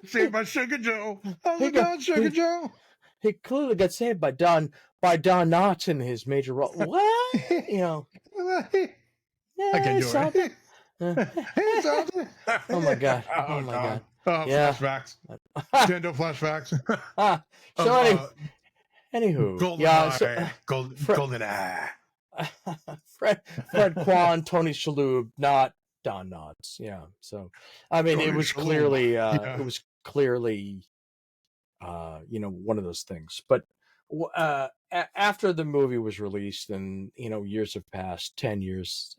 Saved by Sugar Joe. Oh my God, Sugar Joe. He clearly got saved by Don Knotts in his major role. What? I can do it. Oh my God. Oh my God. Yeah. Flashbacks. Nintendo flashbacks. So anywho. Golden Eye. Fred Kwan, Tony Shalhoub, not Don Knotts. Yeah. So I mean it was clearly one of those things. But after the movie was released and years have passed, 10 years,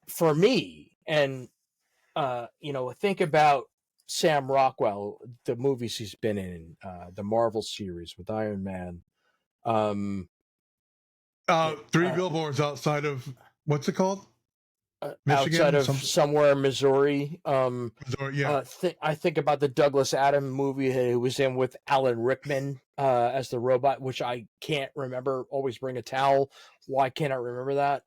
for me, and think about Sam Rockwell, the movies he's been in, the Marvel series with Iron Man, 3 billboards outside of what's it called? Michigan, outside of somewhere Missouri. Missouri, yeah. I think about the Douglas Adams movie he was in with Alan Rickman as the robot, which I can't remember. Always Bring a Towel. Why can't I remember that?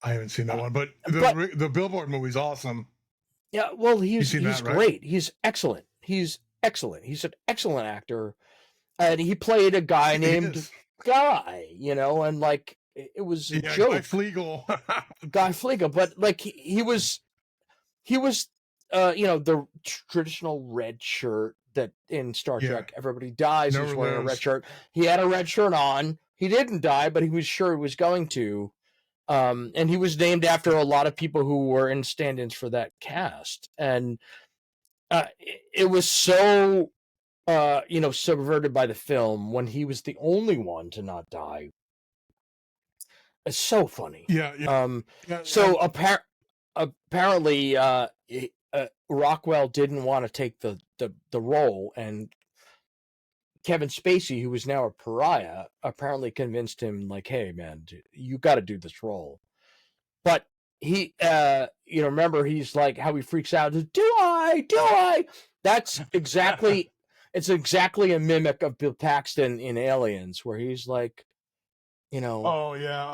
I haven't seen that one, but the Billboard movie's awesome. Yeah, well, he's great. He's excellent. He's excellent. He's an excellent actor, and he played a guy named Guy. And like it was a joke. Guy Flegel. Guy Flegel, but like he was the traditional red shirt that in Star Trek everybody dies. He's wearing a red shirt. He had a red shirt on. He didn't die, but he was sure he was going to. And he was named after a lot of people who were in stand-ins for that cast. And it was so, subverted by the film when he was the only one to not die. It's so funny. Yeah. So apparently, Rockwell didn't want to take the role, and Kevin Spacey, who is now a pariah, apparently convinced him, like, hey, man, you got to do this role. But he, remember, he's like, how he freaks out, do I? That's exactly, it's exactly a mimic of Bill Paxton in Aliens, where he's like, game over, man.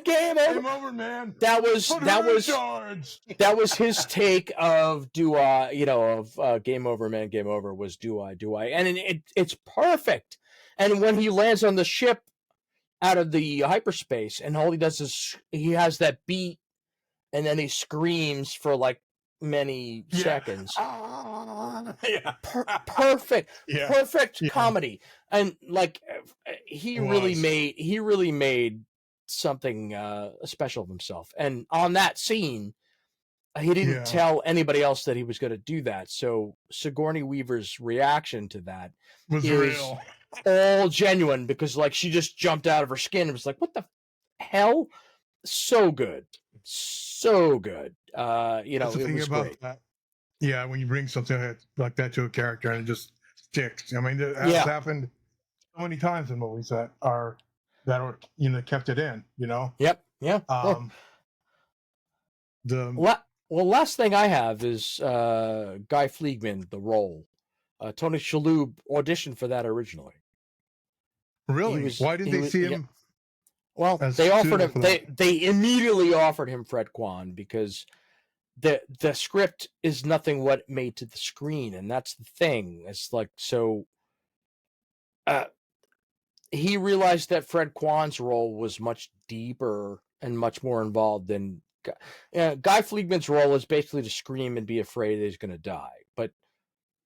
Game over, man. That was his take of Game Over, Man. Game Over was Do I, and it's perfect. And when he lands on the ship out of the hyperspace, and all he does is he has that beat, and then he screams for like many seconds. Perfect comedy. And like he really made something special of himself. And on that scene, he didn't tell anybody else that he was going to do that. So Sigourney Weaver's reaction to that was real, all genuine, because like she just jumped out of her skin and was like, "What the hell?" So good. It was great. That. Yeah, when you bring something like that to a character and it just sticks. I mean, it has happened so many times in movies that kept it in. Yep. Yeah. Last thing I have is Guy Fleegman, the role. Tony Shalhoub auditioned for that originally. Really? Why did they see him? Well, they offered him. They immediately offered him Fred Kwan because the script is nothing what made to the screen, and that's the thing. It's like so. He realized that Fred Kwan's role was much deeper and much more involved than Guy Fleegman's role is basically to scream and be afraid that he's going to die. But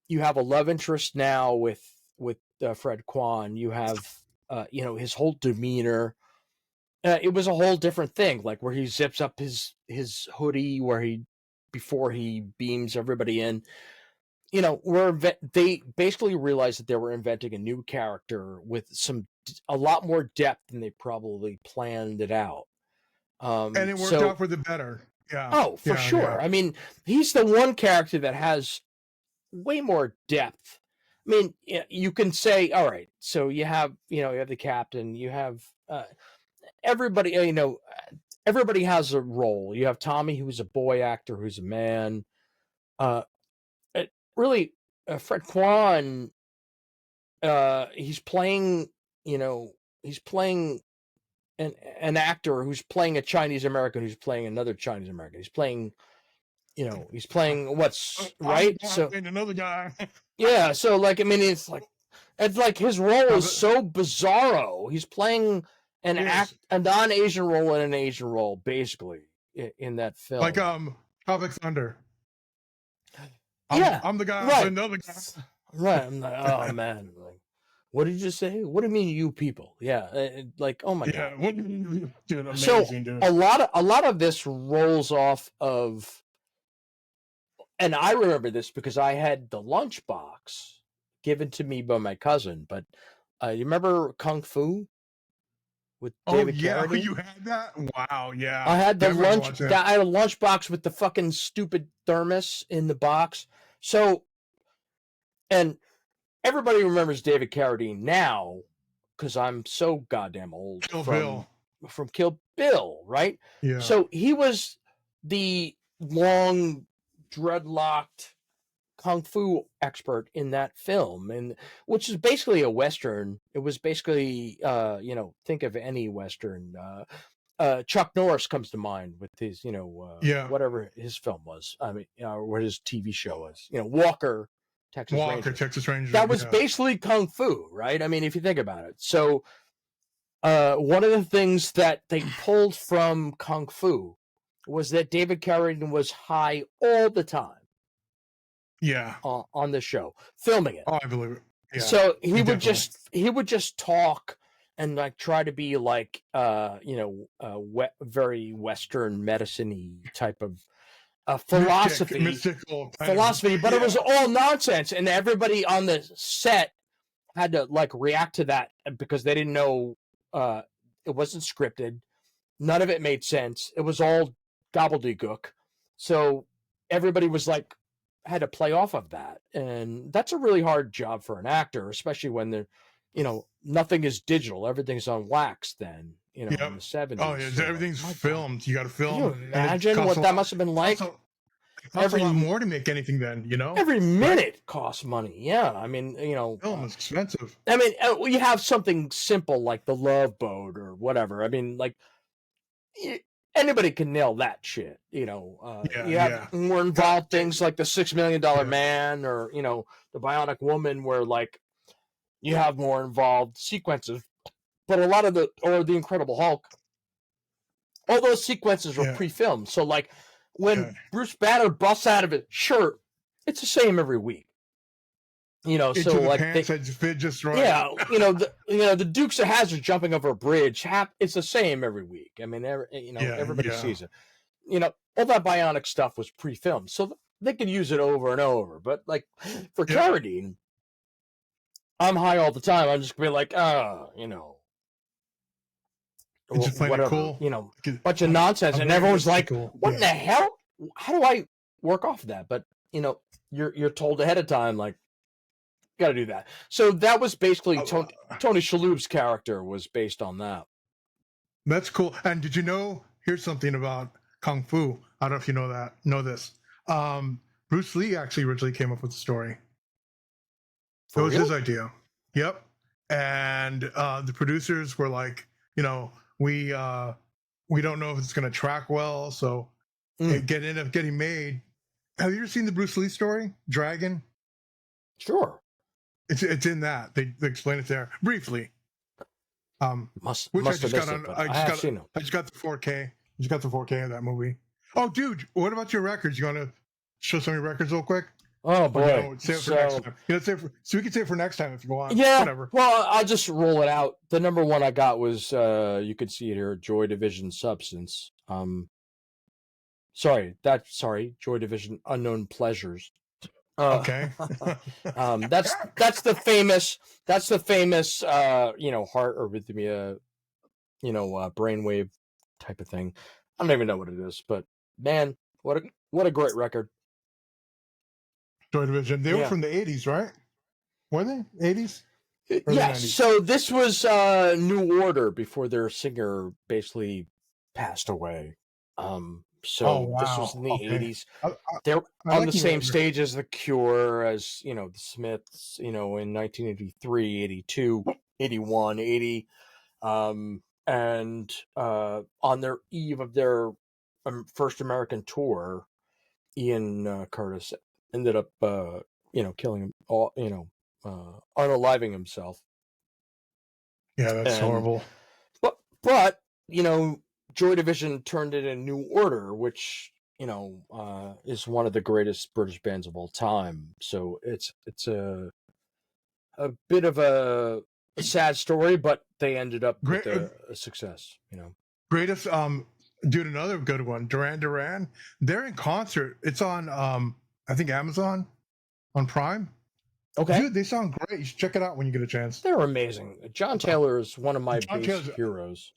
you have a love interest now with Fred Kwan. You have his whole demeanor. It was a whole different thing, like where he zips up his hoodie, before he beams everybody in. They basically realized that they were inventing a new character with a lot more depth than they probably planned it out. And it worked out for the better. Yeah. Oh, for sure. I mean, he's the one character that has way more depth. I mean, you can say, all right, so you have the captain, you have everybody, everybody has a role. You have Tommy, who's a boy actor, who's a man. Really, Fred Kwan, he's playing, he's playing an actor who's playing a Chinese American who's playing another Chinese American. He's playing, he's playing what's right. So another guy. Yeah, so like I mean, it's like his role is so bizarro. He's playing a non-Asian role and an Asian role, basically, in that film. Like Tropic Thunder. Yeah, I'm the guy. Right. Another guy. Right. I'm like, oh man, like, what did you say? What do you mean, you people? Yeah, like, oh my god. What dude, amazing, so dude. a lot of this rolls off of. And I remember this because I had the lunchbox given to me by my cousin. But you remember Kung Fu with David Carradine? You had that? Wow, yeah. I had the I had a lunchbox with the fucking stupid thermos in the box. So, and everybody remembers David Carradine now because I'm so goddamn old from Kill Bill, right? Yeah. So he was the long dreadlocked kung fu expert in that film, and which is basically a western. It was basically think of any western. Chuck Norris comes to mind with his whatever his film was. I mean, what his TV show was. Walker, Texas Ranger. That was basically kung fu, right? I mean, if you think about it. So one of the things that they pulled from kung fu was that David Carradine was high all the time. Yeah. On the show, filming it. Oh, I believe it. Yeah, so he would just talk and like try to be like very Western medicine-y type of philosophy. Mystical philosophy, but it was all nonsense, and everybody on the set had to like react to that because they didn't know it wasn't scripted. None of it made sense. It was all gobbledygook. So everybody was like, had to play off of that. And that's a really hard job for an actor, especially when they're, nothing is digital. Everything's on wax then, in the 70s. Oh, yeah. So everything's filmed. You got to film. Can you imagine what that must have been like? It costs a lot more to make anything then, Every minute costs money. Yeah. I mean, film is expensive. I mean, you have something simple like the Love Boat or whatever. I mean, like, anybody can nail that shit, you have more involved things like the $6 Million Man or, the Bionic Woman where like you have more involved sequences, but a lot of the Incredible Hulk, all those sequences were pre-filmed. So like when Bruce Banner busts out of his shirt, it's the same every week. So like pants that fit just right. Yeah, the Dukes of Hazzard jumping over a bridge. It's the same every week. I mean, everybody sees it. All that bionic stuff was pre-filmed, so they could use it over and over. But like for Carradine, I'm high all the time. I'm just gonna be like, just playing whatever, cool, bunch of nonsense, and everyone's like, "What in the hell? How do I work off of that?" But you're told ahead of time, like. Got to do that. So that was basically Tony Shalhoub's character was based on that. That's cool. And did you know? Here's something about Kung Fu. I don't know if you know this. Bruce Lee actually originally came up with the story. It was his idea. Yep. And the producers were like, we don't know if it's going to track well, so it ended up getting made. Have you ever seen the Bruce Lee story, Dragon? Sure. It's in that they explain it there briefly. Which I just got on. I just got the 4K. I just got the 4K of that movie. Oh, dude, what about your records? You want to show some of your records real quick? Oh boy, save it for next time. So we can save it for next time if you want. Yeah, whatever. Well, I'll just roll it out. The number one I got was you could see it here, Joy Division Substance. Sorry, Joy Division Unknown Pleasures. Okay. That's the famous heart arrhythmia, brainwave type of thing. I don't even know what it is, but man, what a great record. Joy Division. They were Yeah. from the 80s, right? Were they 80s? Early Yeah, 90s. so this was New Order before their singer basically passed away. So this was Wow. in the Okay. 80s. I, They're I on like the New same Order. stage as The Cure, as, the Smiths, in 1983, 82, 81, 80. And on their eve of their first American tour, Ian Curtis ended up, killing him, unaliving himself. Yeah, that's And horrible. but Joy Division turned it in New Order, which is one of the greatest British bands of all time. So it's a bit of a sad story, but they ended up Great, with a success. greatest. Dude, another good one. Duran Duran. They're in concert. It's on. I think Amazon, on Prime. Okay, Dude, they sound great. You should check it out when you get a chance. they're amazing. John Taylor is one of my John bass Taylor's, heroes.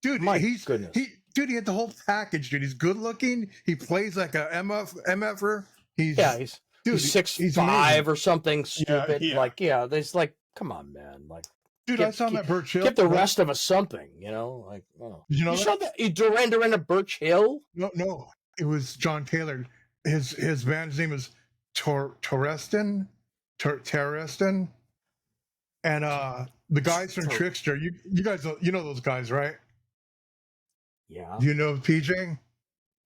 dude. My goodness. He had the whole package. Dude, he's good looking. He plays like a MFer. He's He's 6'5" amazing. or something stupid. Yeah. There's like, come on, man, like. Dude, I saw him at Birch Hill. Give the rest of us something, like. Oh. Did you know you saw that Duran Duran at Birch Hill? No, it was John Taylor. His band's name is Terreston, and the guys from Trickster. You guys, you know those guys, right? Yeah. Do you know PJ?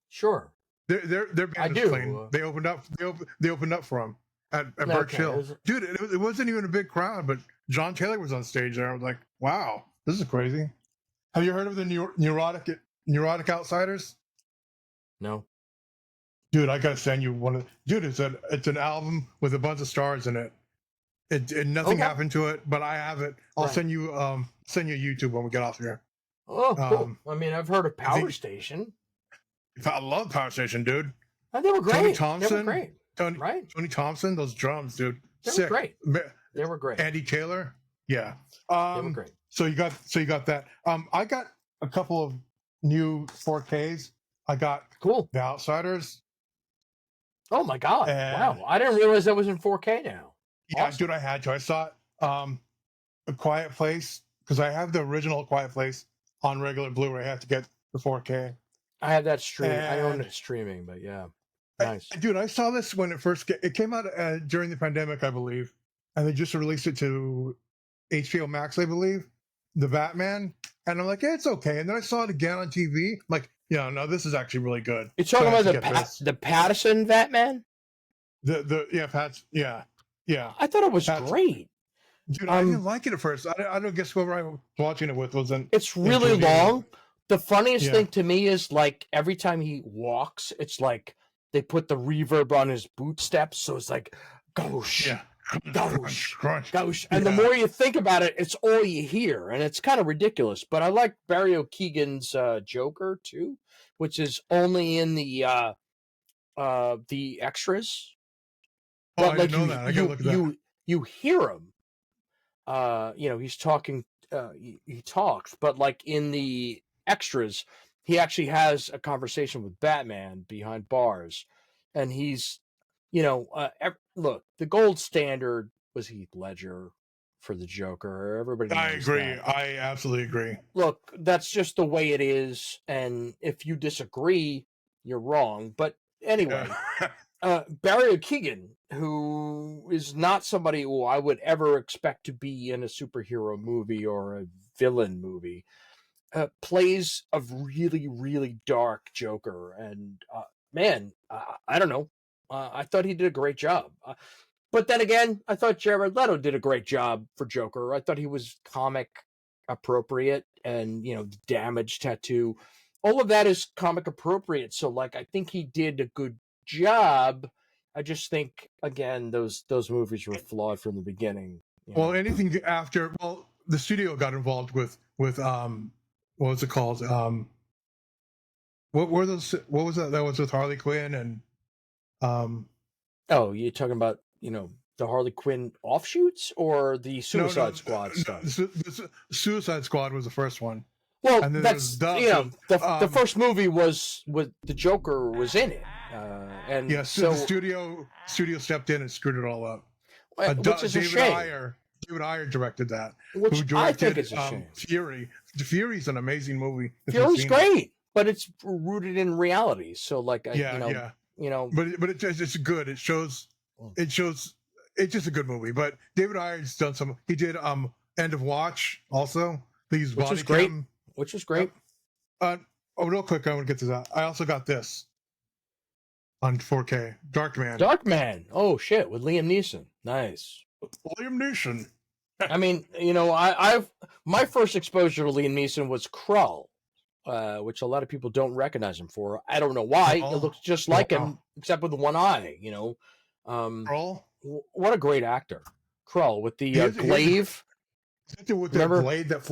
Sure. Their band is playing. They opened up for him at Birch Hill. Dude, it wasn't even a big crowd, but John Taylor was on stage there. I was like, wow, this is crazy. Have you heard of the Neurotic Outsiders? No. Dude, I gotta send you one. Dude, it's an album with a bunch of stars in it. Nothing happened to it, but I have it. I'll send you YouTube when we get off here. Oh, cool. I mean, I've heard of Power Station. I love Power Station, dude. Oh, they were great. Tony Thompson, they were great. Tony Thompson, those drums, dude. They were great. They were great. Andy Taylor, yeah. They were great. So you got that. I got a couple of new 4Ks. I got The Outsiders. Oh my God! Wow, I didn't realize that was in 4K now. Yeah, awesome. Dude, I had to. I saw it. A Quiet Place, because I have the original Quiet Place on regular Blu-ray. I have to get the 4K. I have that stream. I own it streaming, but yeah, nice. Dude, I saw this when it came out during the pandemic, I believe, and they just released it to HBO Max, I believe, the Batman, and I'm like, it's okay. And then I saw it again on TV. I'm like, yeah, no, this is actually really good. You're talking about the Patterson Batman? Yeah. I thought it was great. Dude, I didn't like it at first. I don't guess whoever I was watching it with wasn't. It's really long. The funniest thing to me is like every time he walks, it's like they put the reverb on his boot steps, so it's like gauche, gauche. And the more you think about it, it's all you hear, and it's kind of ridiculous. But I like Barry O'Keegan's Joker too, which is only in the extras. But like I didn't know that. I gotta look at that. You hear him. He's talking. He talks, but like in the extras, he actually has a conversation with Batman behind bars, and he's, look, the gold standard was Heath Ledger for the Joker. Everybody knows I agree. that. I absolutely agree. Look, that's just the way it is, and if you disagree, you're wrong. But anyway, Barry O'Keegan, who is not somebody who I would ever expect to be in a superhero movie or a villain movie, plays a really, really dark Joker. And man, I don't know. I thought he did a great job. But then again, I thought Jared Leto did a great job for Joker. I thought he was comic appropriate, and the damage tattoo, all of that is comic appropriate. So like, I think he did a good job. I just think, again, those movies were flawed from the beginning. Well, anything after, the studio got involved with what was it called? What were those? What was that? That was with Harley Quinn and. Oh, you're talking about the Harley Quinn offshoots or the Suicide Squad stuff? The Suicide Squad was the first one. Well, and then there was that's dub. the first movie was with the Joker was in it, and Yeah, so the studio stepped in and screwed it all up. which is a shame. David Ayer directed that. Which Who I think directed is a shame. Fury? Fury's an amazing movie. Fury's great, but it's rooted in reality. So, like, Yeah. But it's good. It's just a good movie. But David Ayer's done some. He did End of Watch also. These which was great. Which was great. Real quick, I want to get to that. I also got this on 4K. Darkman. Darkman. Oh shit, with Liam Neeson. Nice. Liam Neeson. I mean, I've my first exposure to Liam Neeson was Krull, which a lot of people don't recognize him for. I don't know why. It looks just like him, except with the one eye. Krull. What a great actor, Krull, with the glaive. With the blade that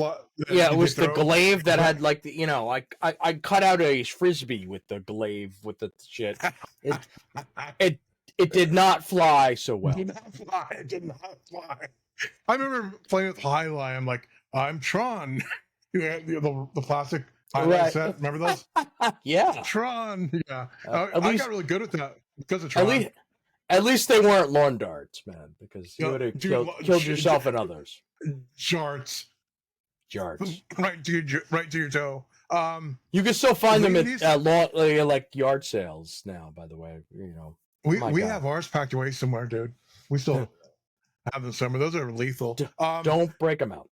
yeah, it was the glaive that had like the I cut out a frisbee with the glaive with the shit. It did not fly so well. It did not fly. I remember playing with Highlight. I'm like, I'm Tron. The plastic highlight set. Remember those? Yeah. Tron. Yeah. I got really good at that because of Tron. At least they weren't lawn darts, man, because you would have killed yourself and others. Jarts. Right to your toe. You can still find them at like yard sales now. By the way, we have ours packed away somewhere, dude. We still have them somewhere. Those are lethal. Don't break them out.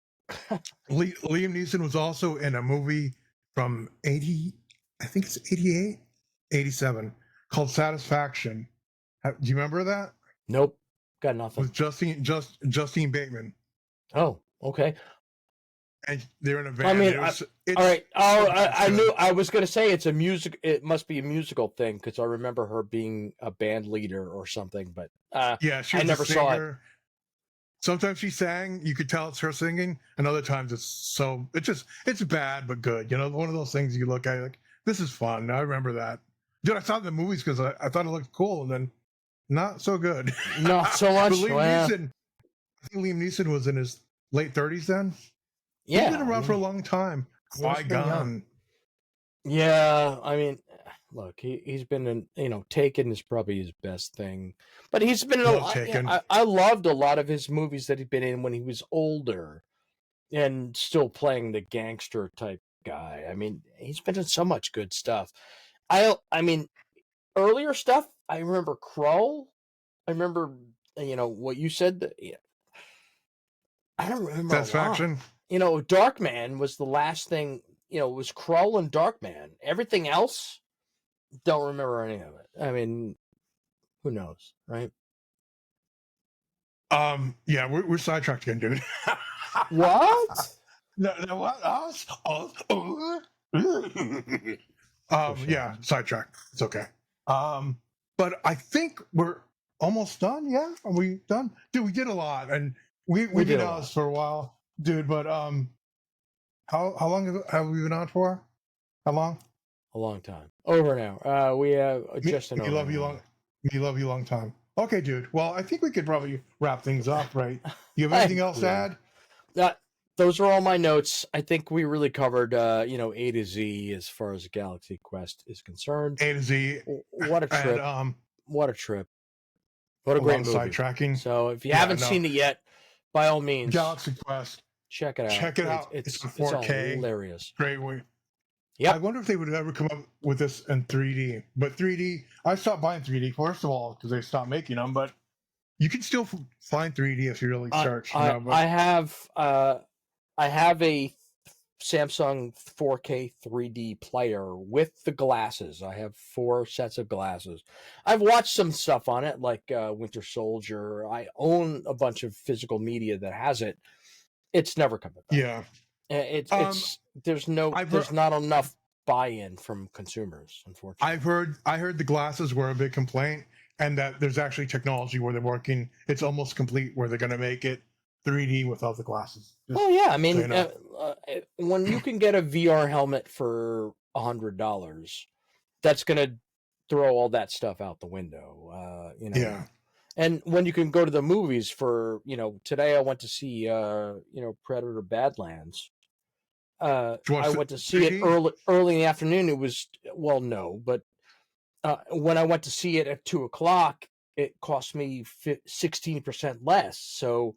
Liam Neeson was also in a movie from 80, I think it's 88, 87, called Satisfaction. Do you remember that? Nope, got nothing. With Justine Bateman. Oh, okay. And they're in a van. I mean, all right. Oh, I knew. I was going to say it's a music. It must be a musical thing because I remember her being a band leader or something. But yeah, I never saw it. Sometimes she sang. You could tell it's her singing, and other times it's bad but good. One of those things you look at like, this is fun. I remember that. Dude, I saw it in the movies because I thought it looked cool, and then not so good. Not so much. I think Liam Neeson was in his late 30s then. Yeah, he's been around for a long time. Qui-Gon. Yeah, I mean, look, he's been in. Taken is probably his best thing, but he's been in a lot. I loved a lot of his movies that he'd been in when he was older, and still playing the gangster type guy. I mean, he's been in so much good stuff. I mean, earlier stuff. I remember Krull. I remember, what you said. I don't remember. Satisfaction. Darkman was the last thing. It was Krull and Darkman. Everything else, don't remember any of it. I mean, who knows, right? Yeah, we're sidetracked again, dude. What? No, what? Us? Yeah, sidetracked. It's okay. But I think we're almost done. Yeah, are we done? Dude, we did a lot, and we did this for a while, dude. But how long have we been on for? How long? A long time. Over now. We have just an. We love you long. We love you long time. Okay, dude. Well, I think we could probably wrap things up, right? You have anything else to add? Those are all my notes. I think we really covered, A to Z as far as Galaxy Quest is concerned. A to Z. What a trip! And, what a trip! What a great movie. Sidetracking. So if you haven't seen it yet, by all means, Galaxy Quest. Check it out. Check it out. It's 4K. It's hilarious. Great way. Yeah. I wonder if they would ever come up with this in 3D. But 3D, I stopped buying 3D first of all because they stopped making them. But you can still find 3D if you really search. I have a Samsung 4K 3D player with the glasses. I have 4 sets of glasses. I've watched some stuff on it, like Winter Soldier. I own a bunch of physical media that has it. It's never coming back. Yeah. There's not enough buy-in from consumers, unfortunately. I heard the glasses were a big complaint, and that there's actually technology where they're working. It's almost complete where they're going to make it 3D without the glasses. Well, yeah. I mean, when you can get a VR helmet for $100, that's going to throw all that stuff out the window. Yeah. And when you can go to the movies for, today I went to see, Predator Badlands. I went to see it 3D? early in the afternoon. It was, well, no, but when I went to see it at 2 o'clock, it cost me 16% less. So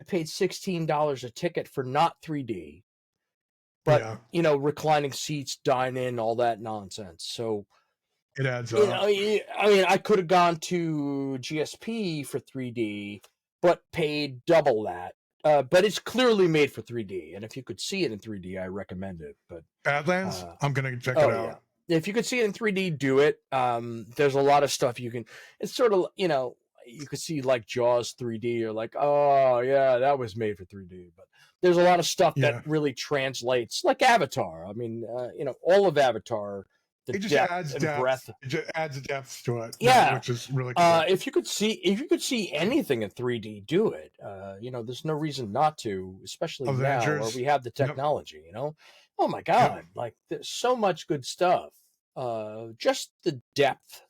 I paid $16 a ticket for not 3D, but Yeah, reclining seats, dine in, all that nonsense. So it adds up. I could have gone to GSP for 3D, but paid double that. But it's clearly made for 3D, and if you could see it in 3D, I recommend it. But Badlands? I'm gonna check it oh out. yeah, if you could see it in 3D, do it. There's a lot of stuff you can. It's sort of you could see like Jaws 3D, or like, oh yeah, that was made for 3D. But there's a lot of stuff Yeah. that really translates, like Avatar. I mean, all of Avatar. It just adds depth. Breadth. It just adds depth to it. Yeah, which is really cool. if you could see anything in 3D, do it. There's no reason not to, especially now where we have the technology. Oh my God, like there's so much good stuff. Just the depth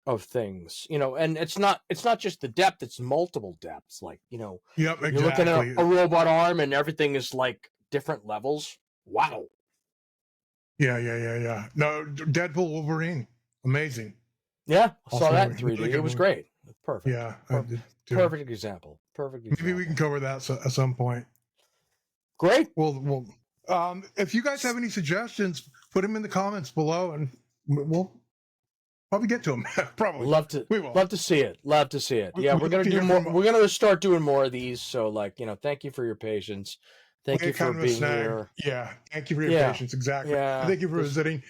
of things, and it's not just the depth; it's multiple depths. Like Yep, you're looking at a robot arm, and everything is like different levels. Wow. Yeah. No, Deadpool Wolverine, amazing. Yeah, I saw that in 3D. Really, it was great. Perfect. Yeah, perfect example. Perfect example. Maybe we can cover that at some point. Great. Well, if you guys have any suggestions, put them in the comments below, and we'll probably get to them. Probably. We will. Love to see it. Love to see it. Yeah, we're gonna do more. We're gonna start doing more of these. So, thank you for your patience. Thank you for being here. Yeah, thank you for your patience. Exactly. Yeah. Thank you for visiting.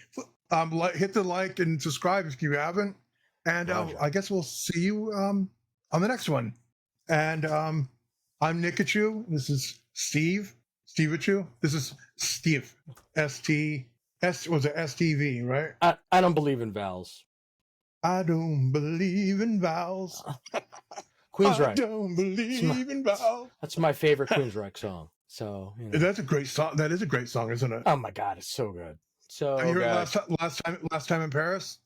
Hit the like and subscribe if you haven't. And I guess we'll see you on the next one. And I'm Nickachu. This is Steveachu. This is Steve. Was it STV, right? I don't believe in vowels. I don't believe in vowels. Queensryche. I don't believe in vowels. That's my favorite Queensryche song. So that's a great song. That is a great song, isn't it? Oh my God, it's so good. So have you heard last time in Paris?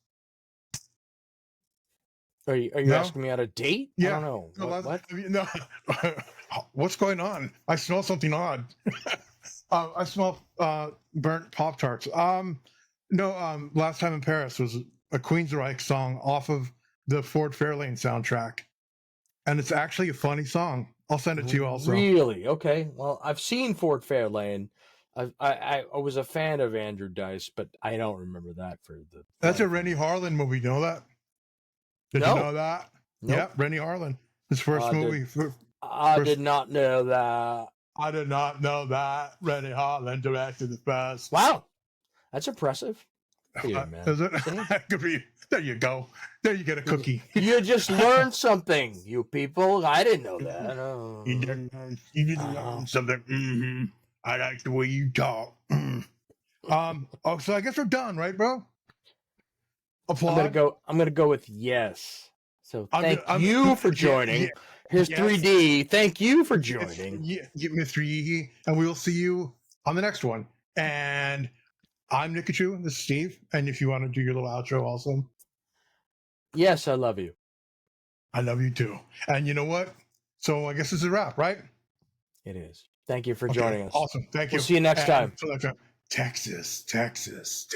Are you asking me out a date? Yeah. I don't know. What? No. What's going on? I smell something odd. I smell burnt Pop-Tarts. Last time in Paris was a Queensryche song off of the Ford Fairlane soundtrack, and it's actually a funny song. I'll send it to you also. Really? Okay. Well, I've seen Ford Fairlane. I was a fan of Andrew Dice, but I don't remember that for the. That's a Rennie Harlin movie. You know that? Did you know that? Nope. Yeah, Rennie Harlin. His first movie. I did not know that. I did not know that. Rennie Harlin directed the first. Wow, that's impressive. Yeah, man. Is it? Could be. There you go. There you get a cookie. You just learned something, you people. I didn't know that. Oh. You didn't learn something. Mm-hmm. I like the way you talk. So I guess we're done, right, bro? Applaud. I'm gonna go with yes. So thank you for joining. Here's 3D. Thank you for joining. Mr. Yee, and we will see you on the next one. And I'm Nickachu. This is Steve. And if you want to do your little outro also. Yes, I love you. I love you too. And you know what? So I guess this is a wrap, right? It is. Thank you for joining us. Awesome. Thank you. We'll see you next time. Until next time. Texas. Texas.